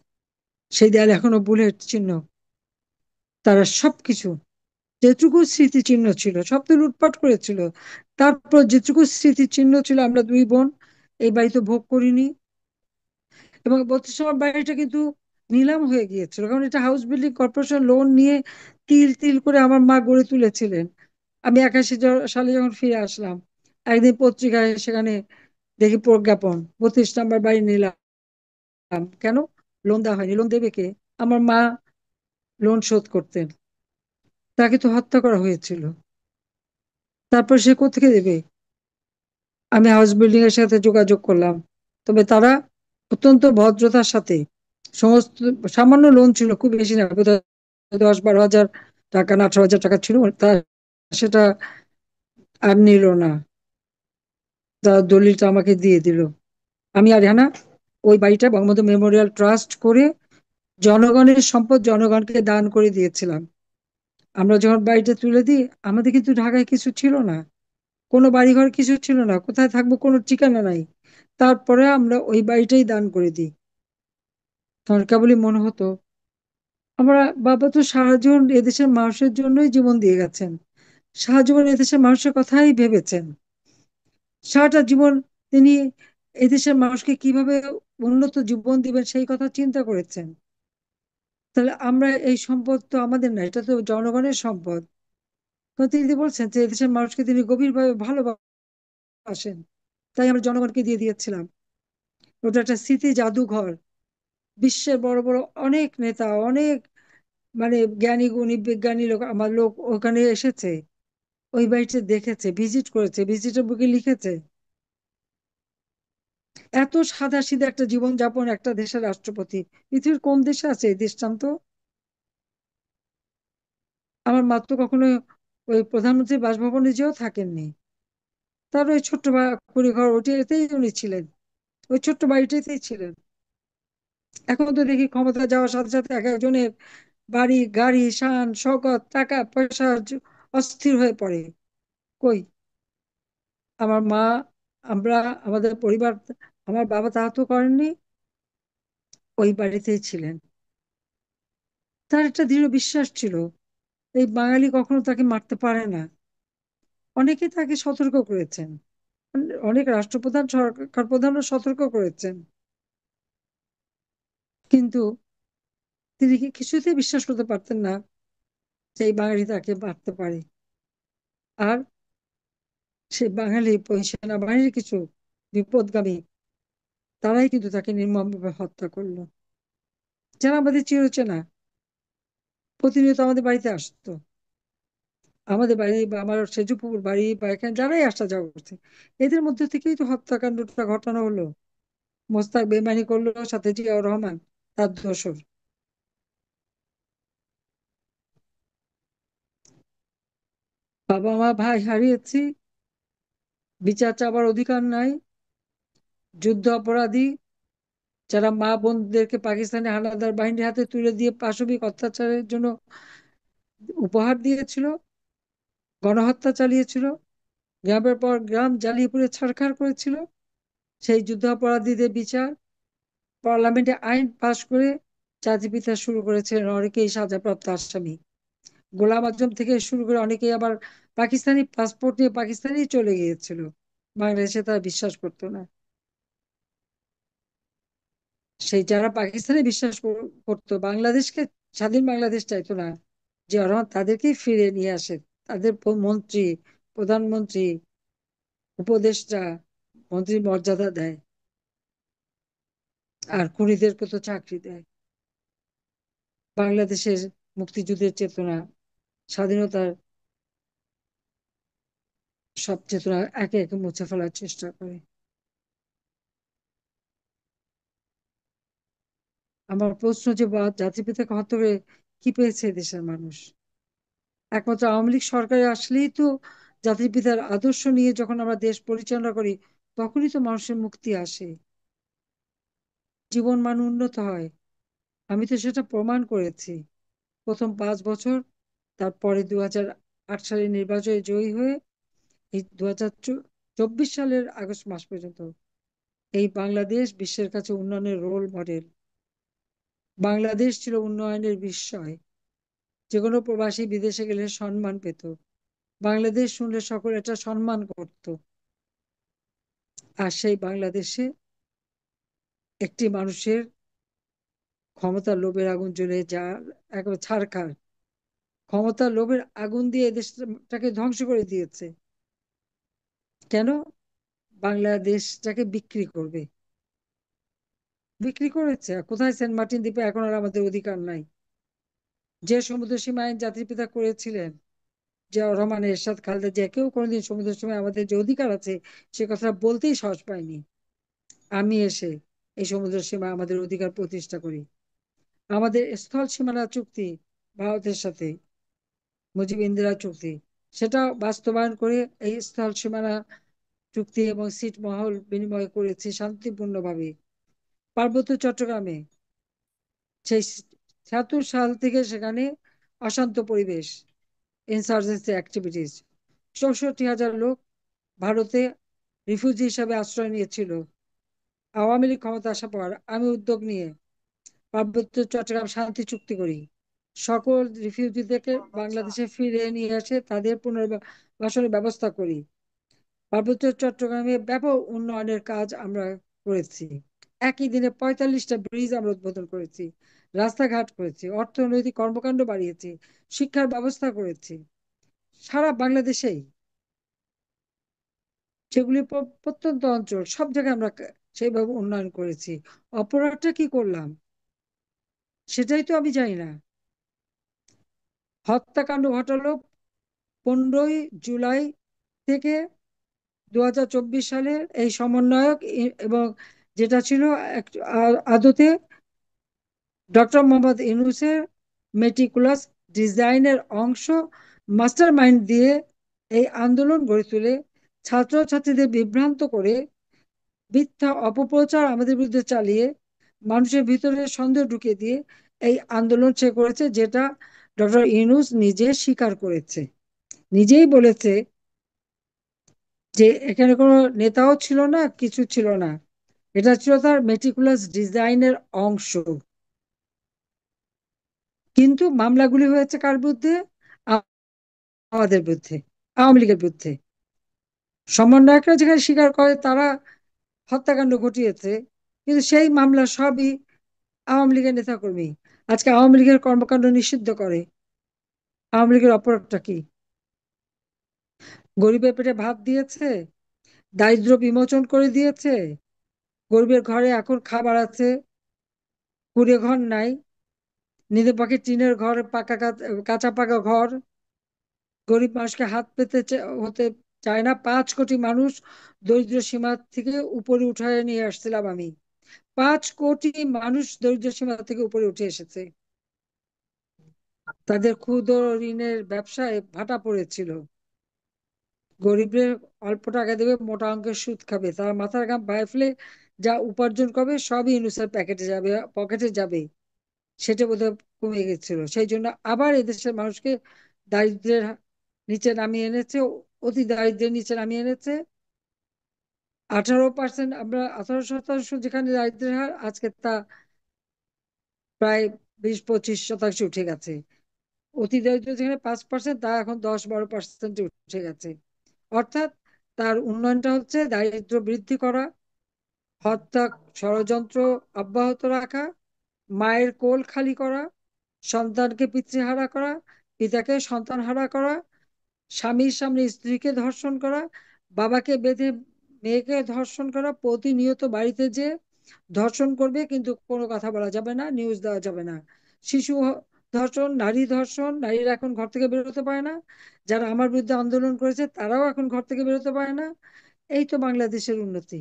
সেই দেয়াল এখনো বুলেট চিহ্ন। তারা সবকিছু, যেটুকু স্মৃতিচিহ্ন ছিল সব তো লুটপাট করেছিল। তারপর যেটুকু স্মৃতিচিহ্ন ছিল আমরা দুই বোন এই বাড়িতে ভোগ করিনি। এবং 32 নম্বর বাড়িটা কিন্তু নিলাম হয়ে গিয়েছিল, কারণ এটা হাউস বিল্ডিং কর্পোরেশন লোন নিয়ে তিল তিল করে আমার মা গড়ে তুলেছিলেন। আমি 81 সালে যখন ফিরে আসলাম, একদিন পত্রিকায় সেখানে দেখি প্রজ্ঞাপন, 32 নম্বর বাড়ি নিলাম। কেন? লোন দেওয়া হয়নি। লোন দেবে কে? আমার মা লোন শোধ করতেন, তাকে তো হত্যা করা হয়েছিল। তারপর সে কোথেকে দেবে? আমি হাউস বিল্ডিং এর সাথে যোগাযোগ করলাম, তবে তারা অত্যন্ত ভদ্রতার সাথে সমস্ত, সামান্য লোন ছিল, খুব বেশি না, বোধহয় 10-12 হাজার টাকা না 18 হাজার টাকা ছিল, তা সেটা আর নিল না। তার দলিলটা আমাকে দিয়ে দিল। আমি আর রেহানা ওই বাড়িটা বঙ্গবন্ধু মেমোরিয়াল ট্রাস্ট করে জনগণের সম্পদ জনগণকে দান করে দিয়েছিলাম। আমরা যখন বাড়িটা তুলে দিই, আমাদের কিন্তু ঢাকায় কিছু ছিল না, কোনো বাড়িঘর কিছু ছিল না, কোথায় থাকবো কোনো ঠিকানা নাই। তারপরে আমরা ওই বাড়িটাই দান করে দিই। তখন কেবলই মনে হতো, আমরা, বাবা তো সারা জীবন এদেশের মানুষের জন্যই জীবন দিয়ে গেছেন, সারা জীবন এদেশের মানুষের কথাই ভেবেছেন, সারাটা জীবন তিনি এদেশের মানুষকে কিভাবে উন্নত জীবন দিবেন সেই কথা চিন্তা করেছেন। তাহলে আমরা, এই সম্পদ তো আমাদের না, এটা তো জনগণের সম্পদ। তো তিনি বলছেন যে এদেশের মানুষকে তিনি গভীরভাবে ভালোবাসেন, তাই আমরা জনগণকে দিয়ে দিয়েছিলাম। ওটা একটা স্মৃতি জাদুঘর। বিশ্বের বড় বড় অনেক নেতা, অনেক মানে জ্ঞানী গুণী বিজ্ঞানী লোক, আমার লোক ওখানে এসেছে, ওই বাড়িটা দেখেছে, ভিজিট করেছে, ভিজিটের বুকে লিখেছে। এত সাদা সিধা একটা জীবন যাপন একটা দেশের রাষ্ট্রপতি, পৃথিবীর কোন দেশে আছে এই দৃষ্টান্ত? আমার মা তো কখনো ওই প্রধানমন্ত্রী বাসভবনে যেও থাকেননি। তার ওই ছোট্ট কুড়ি ঘর ওইটাতেই উনি ছিলেন, ওই ছোট্ট বাড়িটাতেই ছিলেন। এখন তো দেখি ক্ষমতা যাওয়ার সাথে সাথে এক একজনের বাড়ি গাড়ি শান শৌকত টাকা পয়সা অস্থির হয়ে পড়ে। কই? আমার মা, আমরা, আমাদের পরিবার, আমার বাবা তা তো করেননি, ওই বাড়িতেই ছিলেন। তার একটা দৃঢ় বিশ্বাস ছিল, এই বাঙালি কখনো তাকে মারতে পারে না। অনেকে তাকে সতর্ক করেছেন, অনেক রাষ্ট্রপ্রধান সরকার প্রধানও সতর্ক করেছেন, কিন্তু তিনি কি কিছুতেই বিশ্বাস করতে পারতেন না যে এই বাঙালি তাকে মারতে পারে। আর সেই বাঙালি সেনাবাহিনীর কিছু বিপদগামী, তারাই কিন্তু তাকে নির্মমভাবে হত্যা করলো। যারা আমাদের চিরচেনা, প্রতিনিয়ত আমাদের বাড়িতে আসতো, আমাদের বাড়ি বা আমার সেজুপুর বাড়ি বা এখানে যারাই আসা যাওয়া করছে, এদের মধ্যে থেকেই তো হত্যাকাণ্ডটা ঘটানো হলো। মোস্তাক বেইমানি করলো, সাথে জিয়াউর রহমান তার দোসর। বাবা মা ভাই হারিয়েছি, বিচার চাবার অধিকার নাই, যুদ্ধ অপরাধী যারা মা বোনদেরকে পাকিস্তানি হানাদার বাহিনীর হাতে তুলে দিয়ে পাশবিক অত্যাচারের জন্য উপহার দিয়েছিল, গণহত্যা চালিয়েছিল, গ্রামের পর গ্রাম জ্বালিয়ে পুড়ে ছারখার করেছিল, সেই যুদ্ধাপরাধীদের বিচার পার্লামেন্টে আইন পাশ করে জাতিপিতা শুরু করেছিলেন অনেকেই সাজাপ্রাপ্ত আসামি। গোলাম আজম থেকে শুরু করে অনেকেই আবার পাকিস্তানি পাসপোর্ট নিয়ে পাকিস্তানি চলে গিয়েছিল, বাংলাদেশে তারা বিশ্বাস করতো না। সেই যারা পাকিস্তানে বিশ্বাস করতো, বাংলাদেশকে, স্বাধীন বাংলাদেশ চাইতো না, জিয়া রহমান তাদেরকেই ফিরে নিয়ে আসে। তাদের মন্ত্রী, প্রধানমন্ত্রী, উপদেষ্টা, মন্ত্রীর মর্যাদা দেয়, আর খুনিদেরকে তো চাকরি দেয়। বাংলাদেশের মুক্তিযুদ্ধের চেতনা, স্বাধীনতার সব চেতনা একে একে মুছে ফেলার চেষ্টা করে। আমার প্রশ্ন যে জাতিপিতাকে হত্যা করে কি পেয়েছে দেশের মানুষ? একমাত্র আওয়ামী লীগ সরকারে আসলেই তো জাতির পিতার আদর্শ নিয়ে যখন আমরা দেশ পরিচালনা করি, তখনই তো মানুষের মুক্তি আসে, জীবন মান উন্নত হয়। আমি তো সেটা প্রমাণ করেছি প্রথম 5 বছর, তারপরে 2008 সালে নির্বাচনে জয়ী হয়ে এই 2024 সালের আগস্ট মাস পর্যন্ত এই বাংলাদেশ বিশ্বের কাছে উন্নয়নের রোল মডেল। বাংলাদেশ ছিল উন্নয়নের বিস্ময়, যে কোনো প্রবাসী বিদেশে গেলে সম্মান পেত, বাংলাদেশ শুনলে সকলে এটা সম্মান করত। আর সেই বাংলাদেশে একটি মানুষের ক্ষমতার লোভের আগুন জ্বলে যা একবার ছারখার, ক্ষমতার লোভের আগুন দিয়ে এই দেশটাকে ধ্বংস করে দিয়েছে। কেন? বাংলাদেশটাকে বিক্রি করবে, বিক্রি করেছে। আর কোথায়? সেন্ট মার্টিন দ্বীপে এখন আর আমাদের অধিকার নাই। যে সমুদ্র সীমা আইন জাতির পিতা করেছিলেন, জিয়াউর রহমান, এরশাদ, খালেদা জিয়া, কেউ কোনোদিন সমুদ্র সীমায় আমাদের যে অধিকার আছে সে কথা বলতেই সাহস পায়নি। আমি এসে এই সমুদ্র সীমায় আমাদের অধিকার প্রতিষ্ঠা করি। আমাদের স্থল সীমানা চুক্তি ভারতের সাথে, মুজিব ইন্দিরা চুক্তি, সেটা বাস্তবায়ন করে এই স্থল সীমানা চুক্তি এবং ছিটমহল বিনিময় করেছি শান্তিপূর্ণভাবে। পার্বত্য চট্টগ্রামে সেই 76 সাল থেকে সেখানে অশান্ত পরিবেশ, ইনসার্জেন্সি অ্যাক্টিভিটিস, 64,000 লোক ভারতে রিফিউজি হিসাবে আশ্রয় নিয়েছিল। আওয়ামী লীগ ক্ষমতা আসার পর আমি উদ্যোগ নিয়ে পার্বত্য চট্টগ্রাম শান্তি চুক্তি করি, সকল রিফিউজিদেরকে বাংলাদেশে ফিরিয়ে নিয়ে আসে, তাদের পুনর্বাসনের ব্যবস্থা করি। পার্বত্য চট্টগ্রামে ব্যাপক উন্নয়নের কাজ আমরা করেছি। একই দিনে 45টা ব্রিজ আমরা উদ্বোধন করেছি, রাস্তাঘাট করেছি, অর্থনৈতিক কর্মকাণ্ড বাড়িয়েছি, শিক্ষার ব্যবস্থা করেছি সারা বাংলাদেশেই। যেগুলি প্রত্যন্ত অঞ্চল সব জায়গায় আমরা সেইভাবে উন্নয়ন করেছি। অপরাধটা কি করলাম সেটাই তো আমি জানি না। হত্যাকাণ্ড ঘটালো 15ই জুলাই থেকে 2024 সালের এই সমন্বয়ক এবং যেটা ছিল আদতে ডক্টর মোহাম্মদ ইউনূসের মেটিকুলাস ডিজাইনের অংশ, মাস্টার মাইন্ড দিয়ে এই আন্দোলন গড়ে তুলে ছাত্রছাত্রীদের বিভ্রান্ত করে মিথ্যা অপপ্রচার আমাদের বিরুদ্ধে চালিয়ে মানুষের ভিতরে সন্দেহ ঢুকিয়ে দিয়ে এই আন্দোলন সে করেছে, যেটা ডক্টর ইউনূস নিজে স্বীকার করেছে, নিজেই বলেছে যে এখানে কোনো নেতাও ছিল না, কিছু ছিল না, এটা ছিল তার মেটিকুলাস ডিজাইনের অংশ। কিন্তু মামলাগুলি হয়েছে কার বিরুদ্ধে? আমাদের বিরুদ্ধে, আওয়ামী লীগের বিরুদ্ধে। সমন্বয়করা যেখানে স্বীকার করে তারা হত্যাকাণ্ড ঘটিয়েছে, কিন্তু সেই মামলা সবই আওয়ামী লীগের নেতাকর্মী আজকে আওয়ামী লীগের কর্মকাণ্ড নিষিদ্ধ করে। আওয়ামী লীগের অপরাধটা কি? গরিবের পেটে ভাত দিয়েছে, দারিদ্র বিমোচন করে দিয়েছে, গরিবের ঘরে এখন খাবার আছে, কুড়ে ঘর নাই, নিজের পক্ষে টিনের ঘর, পাকা কাঁচা পাকা ঘর, গরিব মানুষকে হাত পেতে হতে চায় না। 5 কোটি মানুষ দরিদ্র সীমা থেকে উপরে উঠে নিয়ে আসছিলাম আমি। 5 কোটি মানুষ দরিদ্র সীমা থেকে উপরে উঠে এসেছে। তাদের ক্ষুদ্র ঋণের ব্যবসায় ভাটা পড়েছিল। গরিবদের অল্প টাকা দেবে, মোটা অঙ্কের সুদ খাবে, তারা মাথার ঘাম পায়ে ফেলে যা উপার্জন করবে সবই ইউনূসের প্যাকেটে যাবে, পকেটে যাবে। সেটা বোধহয় কমে গেছিল, সেই জন্য আবার এদেশের মানুষকে দারিদ্র্যের নিচে নামিয়ে এনেছে, অতি দারিদ্র্যের নিচে নামিয়ে এনেছে। 18%, আমরা 18% যেখানে দারিদ্র্যের হার, আজকে তা প্রায় 20-25% উঠে গেছে। অতি দরিদ্র যেখানে 5%, তা এখন 10-12% উঠে গেছে। অর্থাৎ তার উন্নয়নটা হচ্ছে দারিদ্র্য বৃদ্ধি করা, হত্যা ষড়যন্ত্র অব্যাহত রাখা, মায়ের কোল খালি করা, সন্তানকে পিতৃহারা করা, পিতাকে সন্তান হারা করা, স্বামীর সামনে স্ত্রীকে ধর্ষণ করা, বাবাকে বেঁধে মেয়েকে ধর্ষণ করা, প্রতিনিয়ত বাড়িতে যে ধর্ষণ করবে কিন্তু কোনো কথা বলা যাবে না, নিউজ দেওয়া যাবে না। শিশু ধর্ষণ, নারী ধর্ষণ, নারীরা এখন ঘর থেকে বেরোতে পারে না। যারা আমার বিরুদ্ধে আন্দোলন করেছে তারাও এখন ঘর থেকে বেরোতে পারে না। এই তো বাংলাদেশের উন্নতি,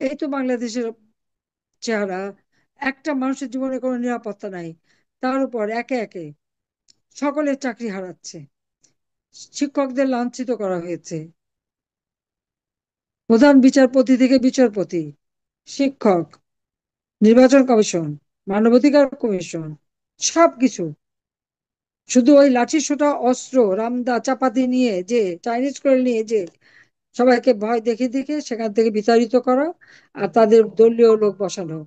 এই তো বাংলাদেশের চেহারা। একটা মানুষের জীবনে কোনো নিরাপত্তা নাই, তার উপর একে একে সকলের চাকরি হারাচ্ছে, শিক্ষকদের লাঞ্ছিত করা হয়েছে, প্রধান বিচারপতি থেকে বিচারপতি, শিক্ষক, নির্বাচন কমিশন, মানবাধিকার কমিশন, সবকিছু শুধু ওই লাঠি সোঁটা অস্ত্র, রামদা চাপাতি নিয়ে, যে চাইনিজ করে নিয়ে, যে সবাইকে ভয় দেখে দেখে সেখান থেকে বিতাড়িত করা আর তাদের দলীয় লোক বসানো।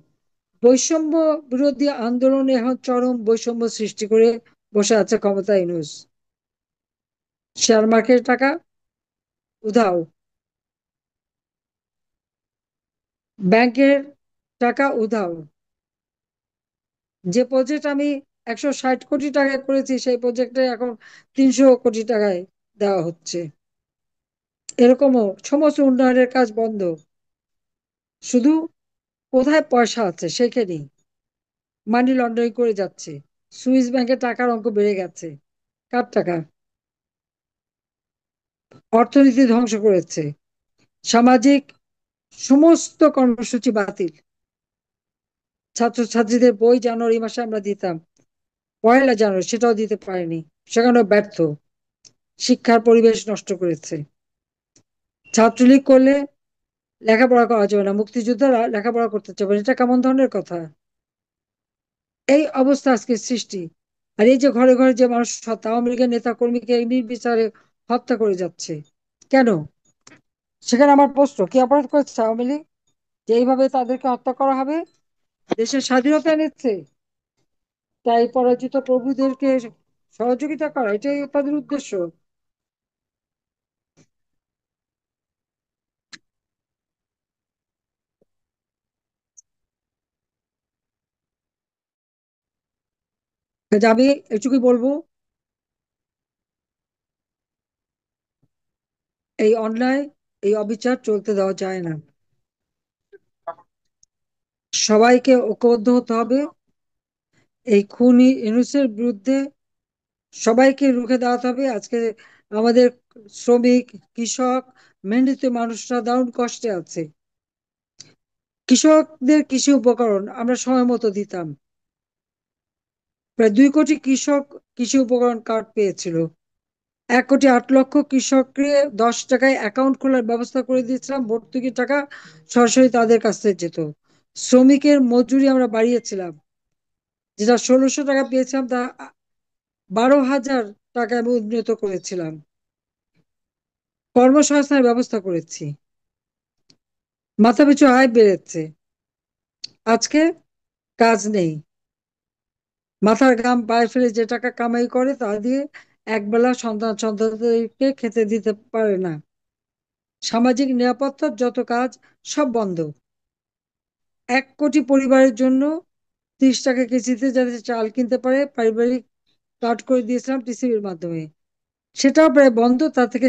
বৈষম্য বিরোধী আন্দোলনে এখন চরম বৈষম্য সৃষ্টি করে বসে আছে ক্ষমতা ইউনূস। শেয়ার মার্কেটের টাকা উধাও, ব্যাংকের টাকা উধাও। যে প্রজেক্ট আমি 160 কোটি টাকায় করেছি, সেই প্রজেক্টে এখন 300 কোটি টাকায় দেওয়া হচ্ছে। এরকমও সমস্ত উন্নয়নের কাজ বন্ধ, শুধু কোথায় পয়সা আছে সেখানেই মানি লন্ডারিং করে যাচ্ছে। সুইস ব্যাংকে টাকার অঙ্ক বেড়ে গেছে। কার টাকা? অর্থনীতি ধ্বংস করেছে। সামাজিক সমস্ত কর্মসূচি বাতিল। ছাত্রছাত্রীদের বই জানুয়ারি মাসে আমরা দিতাম, 1লা জানুয়ারি সেটাও দিতে পারেনি, সেখানেও ব্যর্থ। শিক্ষার পরিবেশ নষ্ট করেছে। ছাত্রলীগ করলে লেখাপড়া করা যাবে না, মুক্তিযোদ্ধারা লেখাপড়া করতে চাবে না, এটা কেমন ধরনের কথা? এই অবস্থা আজকে সৃষ্টি। আর এই যে ঘরে ঘরে যে মানুষ হত্যা, আওয়ামী লীগের নেতা কর্মীকে নির্বিচারে হত্যা করে যাচ্ছে, কেন? সেখানে আমার প্রশ্ন, কি অপরাধ করেছে আওয়ামী লীগ যে এইভাবে তাদেরকে হত্যা করা হবে? দেশের স্বাধীনতা নিচ্ছে তাই পরাজিত প্রভুদেরকে সহযোগিতা করা, এটাই তাদের উদ্দেশ্য। কাজে আমি এটুকুই বলবো, এই অন্যায়, এই অবিচার চলতে দেওয়া যায় না। সবাইকে ঐক্যবদ্ধ হতে হবে এই খুনি ইউনূসের বিরুদ্ধে। সবাইকে রুখে দাঁড়াতে হবে। আজকে আমাদের শ্রমিক, কৃষক, মেহনতি মানুষরা দারুণ কষ্টে আছে। কৃষকদের কৃষি উপকরণ আমরা সময় মতো দিতাম, প্রায় 2 কোটি কৃষক কৃষি উপকরণ কার্ড পেয়েছিল। 1,08,00,000 কৃষককে 10 টাকায় অ্যাকাউন্ট খোলার ব্যবস্থা করে দিয়েছিলাম, ভর্তুকির টাকা সরাসরি তাদের কাছ থেকে যেত। শ্রমিকের মজুরি আমরা বাড়িয়েছিলাম, যেটা 1,600 টাকা পেয়েছিলাম তা 12,000 টাকায় আমি উন্নীত করেছিলাম। কর্মসংস্থানের ব্যবস্থা করেছি, মাথাপিছু আয় বেড়েছে। আজকে কাজ নেই, মাথার ঘাম পায়ে ফেলে যে টাকা কামাই করে তা দিয়ে একবেলা সন্তানদেরকে খেতে দিতে পারে না। সামাজিক নিরাপত্তার যত কাজ সব বন্ধ। 1 কোটি পরিবারের জন্য 30 টাকা কেজিতে যাতে চাল কিনতে পারে পারিবারিক কার্ড করে দিয়েছিলাম টিসিবির মাধ্যমে, সেটাও প্রায় বন্ধ। তার থেকে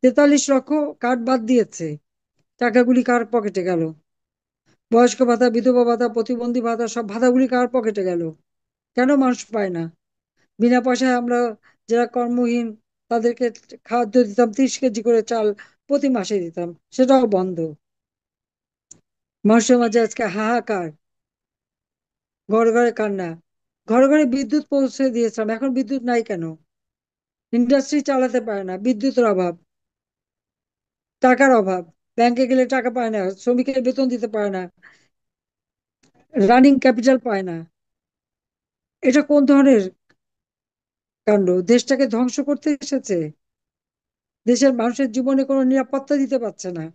43 লক্ষ কার্ড বাদ দিয়েছে। টাকাগুলি কার পকেটে গেল? বয়স্ক ভাতা, বিধবা ভাতা, প্রতিবন্ধী ভাতা, সব ভাতাগুলি কার পকেটে গেল? কেন মানুষ পায় না? বিনা পয়সায় আমরা যারা কর্মহীন তাদেরকে খাদ্য দিতাম, 30 কেজি করে চাল প্রতি মাসে দিতাম, সেটাও বন্ধ। মানুষের মাঝে আজকে হাহাকার, ঘরে ঘরে কান্না। ঘরে ঘরে বিদ্যুৎ পৌঁছে দিয়েছিলাম, এখন বিদ্যুৎ নাই কেন? ইন্ডাস্ট্রি চালাতে পারে না, বিদ্যুতের অভাব, টাকার অভাব। ব্যাংকে গেলে টাকা পায় না, শ্রমিকের বেতন দিতে পারে না, রানিং ক্যাপিটাল পায় না। এটা কোন ধরনের কাণ্ড? দেশটাকে ধ্বংস করতে এসেছে। দেশের মানুষের জীবনে কোনো নিরাপত্তা দিতে পারছে না।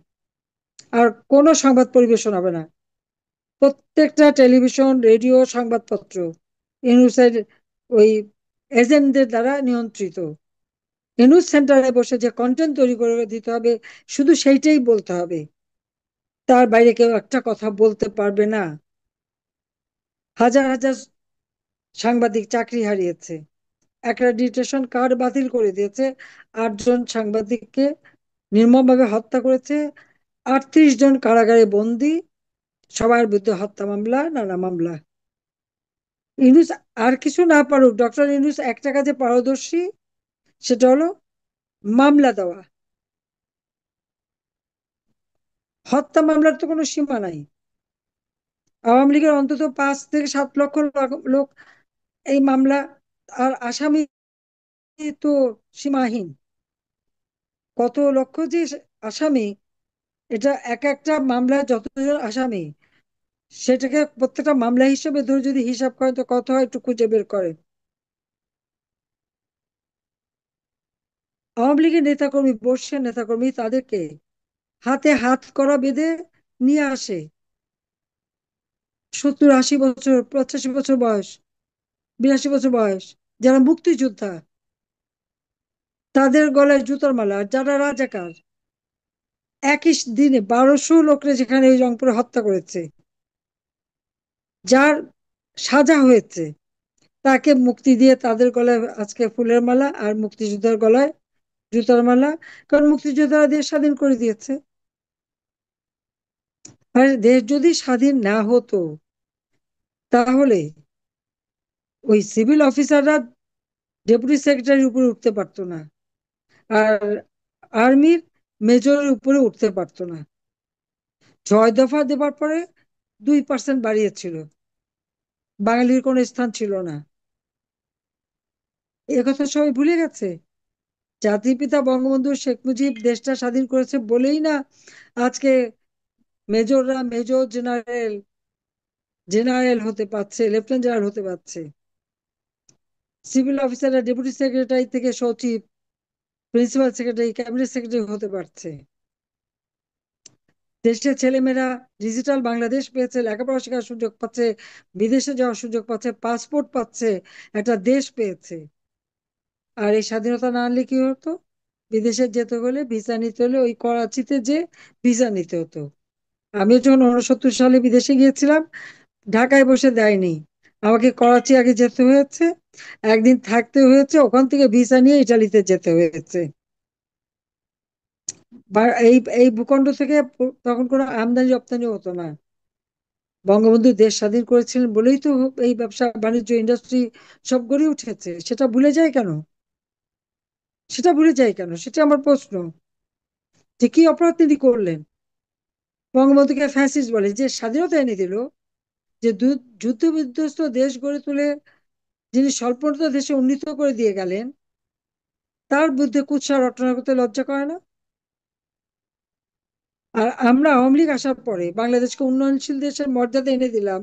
আর কোনো সংবাদ পরিবেশন হবে না। প্রত্যেকটা টেলিভিশন, রেডিও, সংবাদপত্র ইউনুসের ওই এজেন্টদের দ্বারা নিয়ন্ত্রিত। নিউজ সেন্টারে বসে যে কন্টেন্ট তৈরি করে দিতে হবে, শুধু সেইটাই বলতে হবে, তার বাইরে কেউ একটা কথা বলতে পারবে না। হাজার হাজার সাংবাদিক চাকরি হারিয়েছে, অ্যাক্রেডিটেশন কার্ড বাতিল করে দিয়েছে, 8 জন সাংবাদিককে নির্মমভাবে হত্যা করেছে, 38 জন কারাগারে বন্দী, সবার বিরুদ্ধে হত্যা মামলা, নানা মামলা। ইউনুস আর কিছু না পারুক, ডক্টর ইউনুস একটা কাজে পারদর্শী, সেটা হলো মামলা দেওয়া। হত্যা মামলার তো কোনো সীমা নাই। আওয়ামী লীগের অন্তত 5 থেকে 7 লক্ষ লোক এই মামলা, আর আসামি তো সীমাহীন। কত লক্ষ যে আসামি, এটা এক একটা মামলায় যতজন আসামি, সেটাকে প্রত্যেকটা মামলা হিসেবে ধরে যদি হিসাব করেন তো কত হয় একটু খুঁজে বের করেন। আওয়ামী লীগের নেতাকর্মী, বর্ষিয়ান নেতাকর্মী, তাদেরকে হাতে হাত করা বেঁধে নিয়ে আসে, 70, 80 বছর, 85 বছর বয়স, 82 বছর বয়স, যারা মুক্তিযোদ্ধা, তাদের গলায় জুতোর মালা। আর যারা রাজাকার, একই দিনে 1200 লোকরে যেখানে এই রংপুরে হত্যা করেছে, যার সাজা হয়েছে, তাকে মুক্তি দিয়ে তাদের গলায় আজকে ফুলের মালা, আর মুক্তিযোদ্ধার গলায় জুতার মালা। কারণ মুক্তিযোদ্ধারা দেশ স্বাধীন করে দিয়েছে। আর দেশ যদি স্বাধীন না হতো, তাহলে ওই সিভিল অফিসাররা ডেপুটি সেক্রেটারির উপরে উঠতে পারতো না, আর আর্মির মেজরের উপরে উঠতে পারতো না। 6 দফা দেবার পরে 2% বাড়িয়েছিল, বাঙালির কোনো স্থান ছিল না। একথা সবাই ভুলে গেছে। জাতির পিতা বঙ্গবন্ধু শেখ মুজিব দেশটা স্বাধীন করেছে বলেই না আজকে মেজররা মেজর জেনারেল, জেনারেল হতে পারছে, লেফটেন্যান্ট জেনারেল হতে পারছে। সিভিল অফিসাররা ডেপুটি সেক্রেটারি থেকে সচিব, প্রিন্সিপাল সেক্রেটারি, ক্যাবিনেট সেক্রেটারি হতে পারছে। দেশের ছেলেমেয়েরা ডিজিটাল বাংলাদেশ পেয়েছে, লেখাপড়া শেখার সুযোগ পাচ্ছে, বিদেশে যাওয়ার সুযোগ পাচ্ছে, পাসপোর্ট পাচ্ছে, একটা দেশ পেয়েছে। আর এই স্বাধীনতা না আনলে কি হতো? বিদেশে যেতে হলে, ভিসা নিতে হলে ওই করাচিতে যে ভিসা নিতে হতো। আমিও যখন 69 সালে বিদেশে গিয়েছিলাম, ঢাকায় বসে দেয়নি, আমাকে করাচি আগে যেতে হয়েছে, একদিন থাকতে হয়েছে, ওখান থেকে ভিসা নিয়ে ইটালিতে যেতে হয়েছে। এই এই ভূখণ্ড থেকে তখন কোনো আমদানি রপ্তানি হতো না। বঙ্গবন্ধু দেশ স্বাধীন করেছিলেন বলেই তো এই ব্যবসা বাণিজ্য ইন্ডাস্ট্রি সব গড়ে উঠেছে। সেটা ভুলে যায় কেন? সেটা ভুলে যায় কেন, সেটা আমার প্রশ্ন। যে কি অপরাধ তিনি করলেন? বঙ্গবন্ধুকে ফ্যাসিস্ট বলে, যে স্বাধীনতা এনে দিল, যে যুদ্ধ বিধ্বস্ত দেশ গড়ে তুলে যিনি স্বল্পোন্নত দেশে উন্নীত করে দিয়ে গেলেন, তার বিরুদ্ধে কুৎসা রটনা করতে লজ্জা করে না? আর আমরা আওয়ামী লীগ আসার পরে বাংলাদেশকে উন্নয়নশীল দেশের মর্যাদা এনে দিলাম,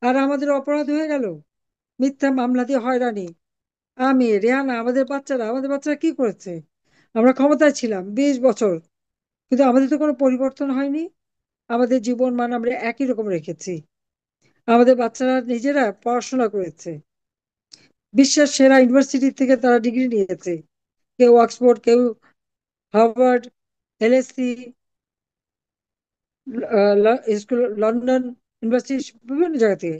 আর আমাদের অপরাধ হয়ে গেল মিথ্যা মামলা দিয়ে হয়রানি। আমি, রেহানা, আমাদের বাচ্চারা কি করেছে? আমরা ক্ষমতায় ছিলাম 20 বছর, কিন্তু আমাদের তো কোনো পরিবর্তন হয়নি। আমাদের জীবন মান আমরা একই রকম রেখেছি। আমাদের বাচ্চারা নিজেরা পড়াশোনা করেছে, বিশ্বের সেরা ইউনিভার্সিটি থেকে তারা ডিগ্রি নিয়েছে, কেউ অক্সফোর্ড, কেউ Harvard, LSC, school, London university, বিভিন্ন জায়গা থেকে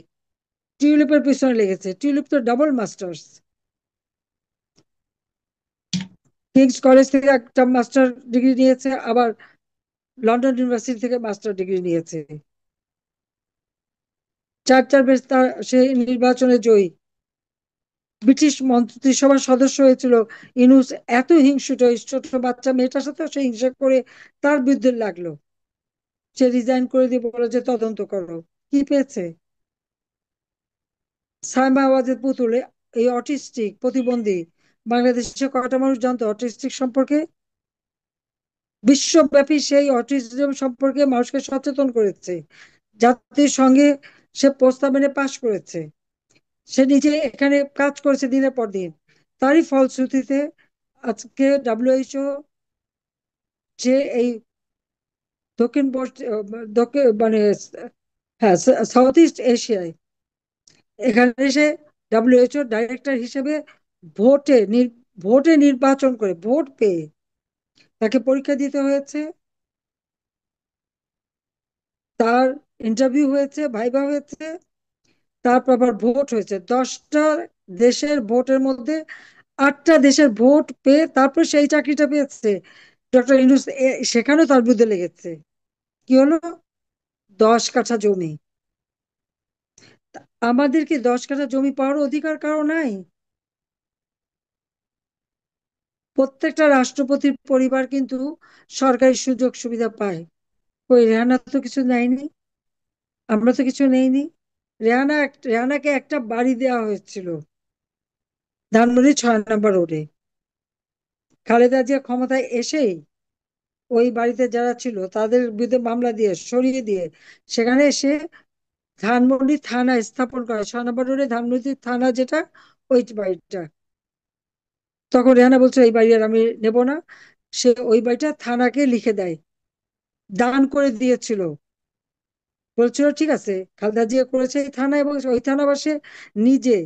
টিউলিপের পিছনে লেগেছে। টিউলিপ তো ডাবল মাস্টার্স, কিংস কলেজ থেকে একটা মাস্টার ডিগ্রি নিয়েছে, আবার লন্ডন ইউনিভার্সিটি থেকে মাস্টার ডিগ্রি নিয়েছে। 4 4 বেশ তার সে নির্বাচনে জয়ী, ব্রিটিশ মন্ত্রিসভার সদস্য হয়েছিল। ইনুস এত হিংসুট, ছোট বাচ্চা মেয়েটার সাথে সে হিংসা করে তার বিরুদ্ধে লাগলো। সে রিজাইন করে দিয়ে বলো যে তদন্ত করো। কি পেয়েছে? সাইমা আওয়াজের পুতুল, এই অটিস্টিক প্রতিবন্ধী, বাংলাদেশে কয়টা মানুষ জানতো অটিস্টিক সম্পর্কে? বিশ্বব্যাপী সেই অটিজম সম্পর্কে মানুষকে সচেতন করেছে, জাতির সঙ্গে সে প্রস্তাব এনে পাশ করেছে, সে নিজে এখানে কাজ করেছে দিনের পর দিন। তারই ফলশ্রুতিতে আজকে ডব্লিউএইচও যে এই দক্ষিণ দক্ষিণ মানে, হ্যাঁ, সাউথ ইস্ট এশিয়ায় এখানে সে ডব্লিউএইচও ডাইরেক্টর হিসেবে ভোটে নির্বাচন করে ভোট পেয়ে তাকে পরীক্ষা দিতে হয়েছে, তার ইন্টারভিউ হয়েছে, ভাইবা হয়েছে, তারপর আবার ভোট হয়েছে 10টা দেশের ভোটের মধ্যে 8টা দেশের ভোট পেয়ে তারপর সেই চাকরিটা পেয়েছে ডক্টর ইউনূস। সেখানেও তার বিরুদ্ধে লেগেছে। কি হলো? 10 কাঠা জমি। আমাদের কি 10 কাঠা জমি পাওয়ার অধিকার কারো নাই? প্রত্যেকটা রাষ্ট্রপতির পরিবার কিন্তু সরকারি সুযোগ সুবিধা পায়। ওই রেহানা তো কিছু নেয়নি, আমরা তো কিছু নেইনি। রেহানাকে একটা বাড়ি দেওয়া হয়েছিল ধানমন্ডি 6 নম্বর রোডে। খালেদা জিয়া ক্ষমতায় এসেই ওই বাড়িতে যারা ছিল তাদের বিরুদ্ধে মামলা দিয়ে সরিয়ে দিয়ে সেখানে এসে ধানমন্ডি থানা স্থাপন করে, 6 নম্বর রোডে ধানমন্ডি থানা যেটা, ওই বাড়িটা। তখন রেহানা বলছে এই বাড়ি আর আমি নেব না। সে ওই বাড়িটা থানাকে লিখে দেয়, দান করে দিয়েছিল। বলছিল ঠিক আছে, খালেদা জিয়া করেছে এই থানা, এবং ওই থানাবাসী নিজে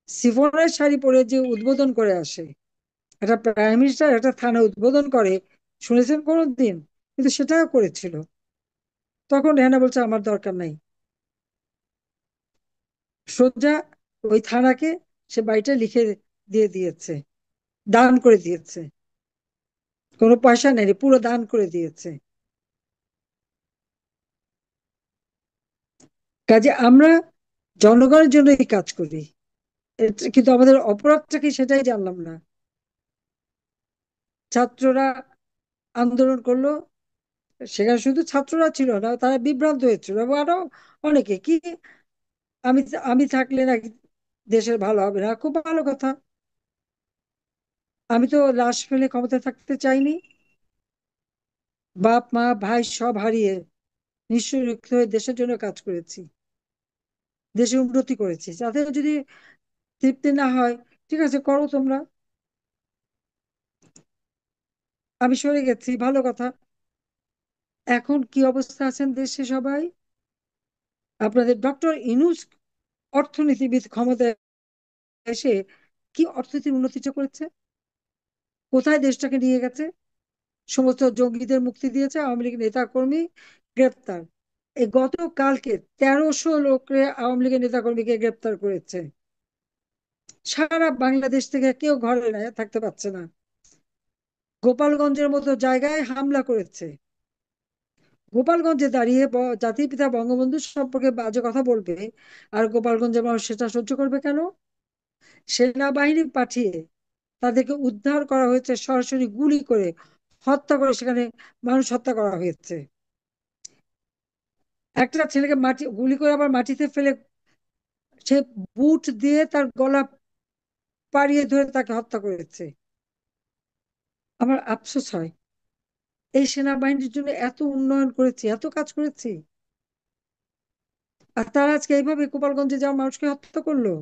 সিফনের শাড়ি পরে যে উদ্বোধন করে আসে, একটা প্রাইম মিনিস্টার একটা থানা উদ্বোধন করে, শুনেছেন কোনোদিন? কিন্তু সেটাও করেছিল। তখন রেহানা বলছে আমার দরকার নাই, সোজা ওই থানাকে সে বাড়িটা লিখে দিয়ে দিয়েছে, দান করে দিয়েছে। কোনো পয়সা নেই, পুরো দান করে দিয়েছে। কাজে আমরা জনগণের জন্য এই কাজ করি, কিন্তু আমাদের অপরাধটা কি সেটাই জানলাম না। ছাত্ররা আন্দোলন করলো, সেখানে শুধু ছাত্ররা ছিল না, তারা বিভ্রান্ত হয়েছিল, এবং আরো অনেকে কি, আমি আমি থাকলে নাকি দেশের ভালো হবে না। খুব ভালো কথা, আমি তো লাশ ফেলে ক্ষমতায় থাকতে চাইনি। বাপ মা ভাই সব হারিয়ে নিঃস্ব হয়ে দেশের জন্য কাজ করেছি, দেশের উন্নতি করেছি। তাদের যদি তৃপ্তি না হয়, ঠিক আছে করো তোমরা, আমি সরে গেছি, ভালো কথা। এখন কি অবস্থা আছেন দেশে সবাই? আপনাদের ডক্টর ইনুস অর্থনীতিবিদ ক্ষমতায় এসে কি অর্থনীতির উন্নতিটা করেছে? কোথায় দেশটাকে নিয়ে গেছে? সমস্ত জঙ্গিদের মুক্তি দিয়েছে, আওয়ামী লীগ নেতা কর্মী গ্রেপ্তার। এই গতকালকে 1300 লোককে আওয়ামী লীগের নেতা কর্মীকে গ্রেপ্তার করেছে। সারা বাংলাদেশ থেকে কেউ ঘরে থাকতে পারছে না। গোপালগঞ্জের মতো জায়গায় হামলা করেছে। গোপালগঞ্জে দাঁড়িয়ে জাতির পিতা বঙ্গবন্ধু সম্পর্কে বাজে কথা বলবে, আর গোপালগঞ্জের মানুষ সেটা সহ্য করবে কেন? সেনাবাহিনী পাঠিয়ে তাদেরকে উদ্ধার করা হয়েছে, সরাসরি গুলি করে হত্যা করে সেখানে মানুষ হত্যা করা হয়েছে। একটা ছেলেকে গুলি করে আবার মাটিতে ফেলে সে বুট দিয়ে তার গলা পাড়িয়ে ধরে তাকে হত্যা করেছে। আমার আফসোস হয়, এই সেনাবাহিনীর জন্য এত উন্নয়ন করেছি, এত কাজ করেছি, আর তারা আজকে এইভাবে গোপালগঞ্জে যাওয়া মানুষকে হত্যা করলো।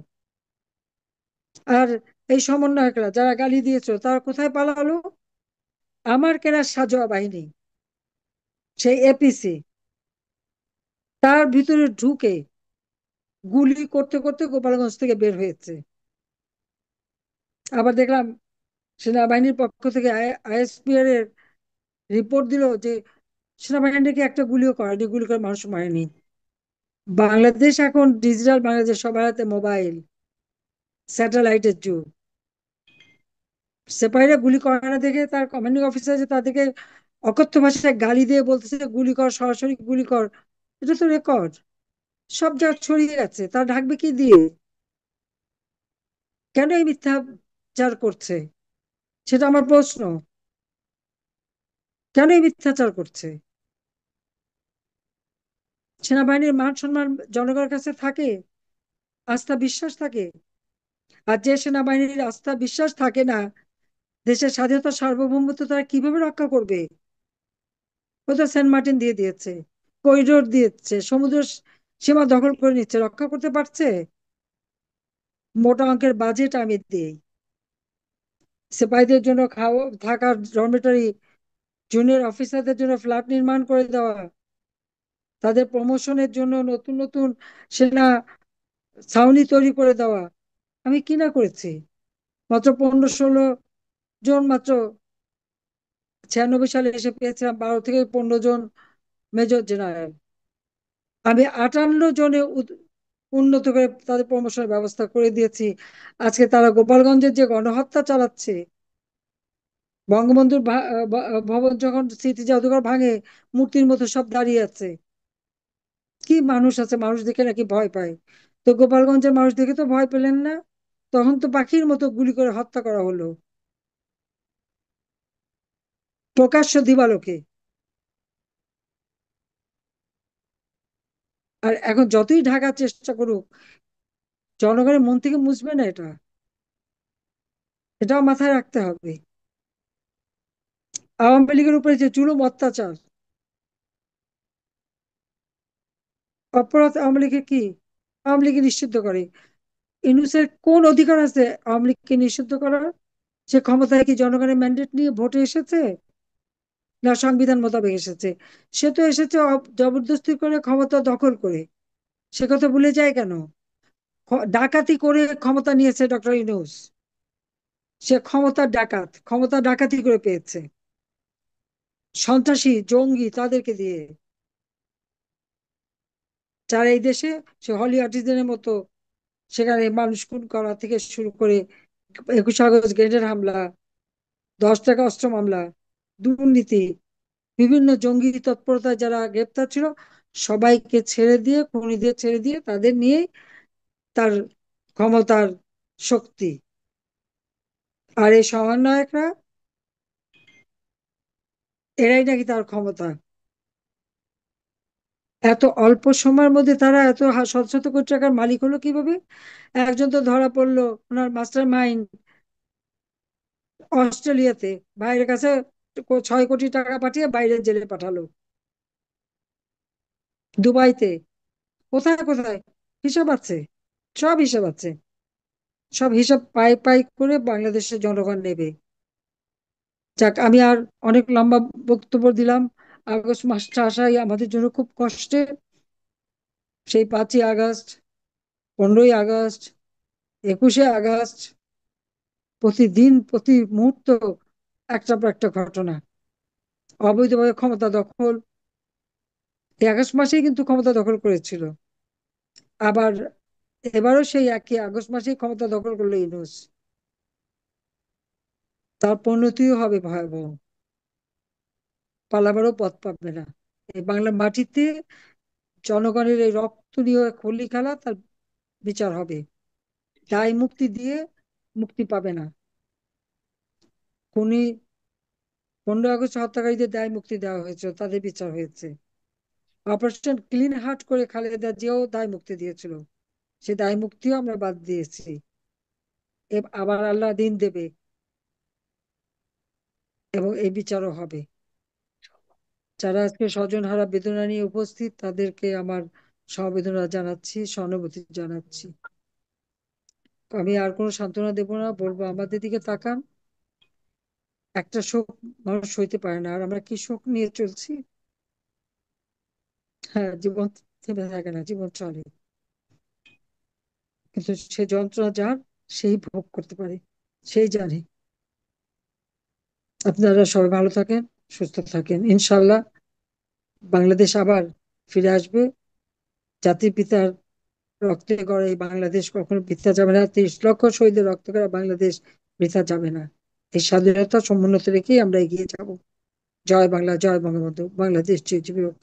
আর এই সমন্বয়করা যারা গালি দিয়েছিল তারা কোথায় পালালো? আমার কেনা সাজোয়া বাহিনী, সেই এপিসি, তার ভিতরে ঢুকে গুলি করতে করতে গোপালগঞ্জ থেকে বের হয়েছে। আবার দেখলাম সেনাবাহিনীর পক্ষ থেকে আইএসপিআর এর রিপোর্ট দিল যে সেনাবাহিনীকে একটা গুলিও করেনি, গুলি করে মানুষ মারেনি। বাংলাদেশ এখন ডিজিটাল বাংলাদেশ, সবার হাতে মোবাইল, স্যাটেলাইটের যুগ। সেপাহীরা গুলি করে না দেখে তার কমান্ডিং অফিসার যে তাদেরকে অকথ্য ভাষায় গালি দিয়ে বলতেছে গুলি কর, সরাসরি গুলি কর। এটা তো রেকর্ড, সব জায়গায় ছড়িয়ে গেছে। তারা ঢাকবে কি দিয়ে? কেন এই মিথ্যাচার করছে? সেটা আমার প্রশ্ন। কেন এই মিথ্যাচার করছে? সেনাবাহিনীর মান সম্মান জনগণের কাছে থাকে, আস্থা বিশ্বাস থাকে। আর যে সেনাবাহিনীর আস্থা বিশ্বাস থাকে না, দেশের স্বাধীনতা সার্বভৌমত্ব তারা কিভাবে রক্ষা করবে? ও তো সেন্ট মার্টিন দিয়ে দিয়েছে, করিডোর দিয়েছে, সমুদ্র সীমা দখল করে নিচ্ছে, রক্ষা করতে পারছে? মোটা অঙ্কের বাজেট আমি দিই, সিপাহীদের জন্য খাওয়া থাকার ডরমিটরি, জুনিয়র অফিসারদের জন্য ফ্ল্যাট নির্মাণ করে দেওয়া, তাদের প্রমোশনের জন্য নতুন নতুন সেনা ছাউনি তৈরি করে দেওয়া। আমি কি না করেছি? মাত্র 15-16 জন মাত্র 96 সালে এসে পেয়েছিলাম 12 থেকে 15 জন মেজর জেনারেল। আমি 58 জনে উন্নত করে তাদের প্রমোশনের ব্যবস্থা করে দিয়েছি। আজকে তারা গোপালগঞ্জের যে গণহত্যা চালাচ্ছে, বঙ্গবন্ধুর ভবন যখন স্মৃতি জাদুঘর ভাঙে, মূর্তির মতো সব দাঁড়িয়ে আছে। কি মানুষ আছে, মানুষ দেখে নাকি ভয় পায়? তো গোপালগঞ্জের মানুষ দেখে তো ভয় পেলেন না, তখন তো পাখির মতো গুলি করে হত্যা করা হলো প্রকাশ্য দিবালোকে। আর এখন যতই ঢাকার চেষ্টা করুক, জনগণের মন থেকে মুছবে না এটা, এটাও মাথায় রাখতে হবে। আওয়ামী লীগের উপরে যে জুলুম অত্যাচার, অপরাধ আওয়ামী লীগের কি? আওয়ামী লীগকে নিষিদ্ধ করে। ইউনূসের কোন অধিকার আছে আওয়ামী লীগকে নিষিদ্ধ করার? সে ক্ষমতায় কি জনগণের ম্যান্ডেট নিয়ে ভোটে এসেছে, না সংবিধান মোতাবেক এসেছে? সে তো এসেছে জবরদস্তি করে, ক্ষমতা দখল করে। সে কথা ভুলে যায় কেন? ডাকাতি করে ক্ষমতা নিয়েছে ডক্টর ইউনূস। সে ক্ষমতার ডাকাত, ক্ষমতা ডাকাতি করে পেয়েছে, সন্ত্রাসী জঙ্গি তাদেরকে দিয়ে, যারা এই দেশে সে হলি আর্টিজানের মতো সেখানে মানুষ খুন করা থেকে শুরু করে 21 আগস্ট গ্রেনেড হামলা, 10 টাকা অস্ত্র মামলা, দুর্নীতি, বিভিন্ন জঙ্গি তৎপরতায় যারা গ্রেপ্তার ছিল, সবাইকে ছেড়ে দিয়ে, খুনিদের ছেড়ে দিয়ে তাদের নিয়ে তার ক্ষমতার শক্তি। আর এই সমন্বয়করা, এরাই নাকি তার ক্ষমতা। এত অল্প সময়ের মধ্যে তারা এত শত শত কোটি টাকার মালিক হলো কিভাবে? একজন তো ধরা পড়লো, ওনার মাস্টার মাইন্ড, অস্ট্রেলিয়াতে ভাইয়ের কাছে 6 কোটি টাকা পাঠিয়ে বাইরের জেলে পাঠালো, দুবাইতে। কোথায় কোথায় হিসাব আছে, সব হিসাব আছে। সব হিসাব পাই পাই করে বাংলাদেশের জনগণ নেবে। যাক, আমি আর অনেক লম্বা বক্তব্য দিলাম। আগস্ট মাসটা আসাই আমাদের জন্য খুব কষ্টের। সেই 5ই আগস্ট, 15ই আগস্ট, 21শে আগস্ট, প্রতিদিন প্রতি মুহূর্ত একটা পর একটা ঘটনা, অবৈধভাবে ক্ষমতা দখল। এই আগস্ট মাসেই কিন্তু ক্ষমতা দখল করেছিল, আবার এবারও সেই একই আগস্ট মাসেই ক্ষমতা দখল করলো ইউনূস। তার পরিণতিও হবে ভয়াবহ, পালাবারও পথ পাবে না। এই বাংলার মাটিতে জনগণের এই রক্ত নিয়ে খলি খেলা, তার বিচার হবে। দায় মুক্তি দিয়ে মুক্তি পাবে না। খুনি, 15 আগস্ট হত্যাকারীদের দায় মুক্তি দেওয়া হয়েছে, তাদের বিচার হয়েছে। অপারেশন ক্লিন হার্ট করে খালেদা জিয়াও দায় মুক্তি দিয়েছিল, সে দায় মুক্তিও আমরা বাদ দিয়েছি। আবার আল্লাহ দিন দেবে এবং এই বিচারও হবে। যারা আজকে স্বজনহারা বেদনা নিয়ে উপস্থিত, তাদেরকে আমার সমবেদনা জানাচ্ছি, সহানুভূতি জানাচ্ছি। আমি আর কোনো সান্ত্বনা দেব না, বলবো আমাদের দিকে তাকান। একটা শোক মানুষ সইতে পারে না, আর আমরা কি শোক নিয়ে চলছি। হ্যাঁ, জীবন থেমে থাকে না, জীবন চলে, কিন্তু সে যন্ত্রণা যার, সেই ভোগ করতে পারে, সেই জানে। আপনারা সবাই ভালো থাকেন, সুস্থ থাকেন, ইনশাল্লাহ বাংলাদেশ আবার ফিরে আসবে। জাতির পিতার রক্তে গড়া এই বাংলাদেশ কখনো বৃথা যাবে না, 30 লক্ষ শহীদের রক্ত গড়া বাংলাদেশ বৃথা যাবে না। এই স্বাধীনতা সমুন্নত রেখেই আমরা এগিয়ে যাব। জয় বাংলা, জয় বঙ্গবন্ধু, বাংলাদেশ চিরজীবী হোক।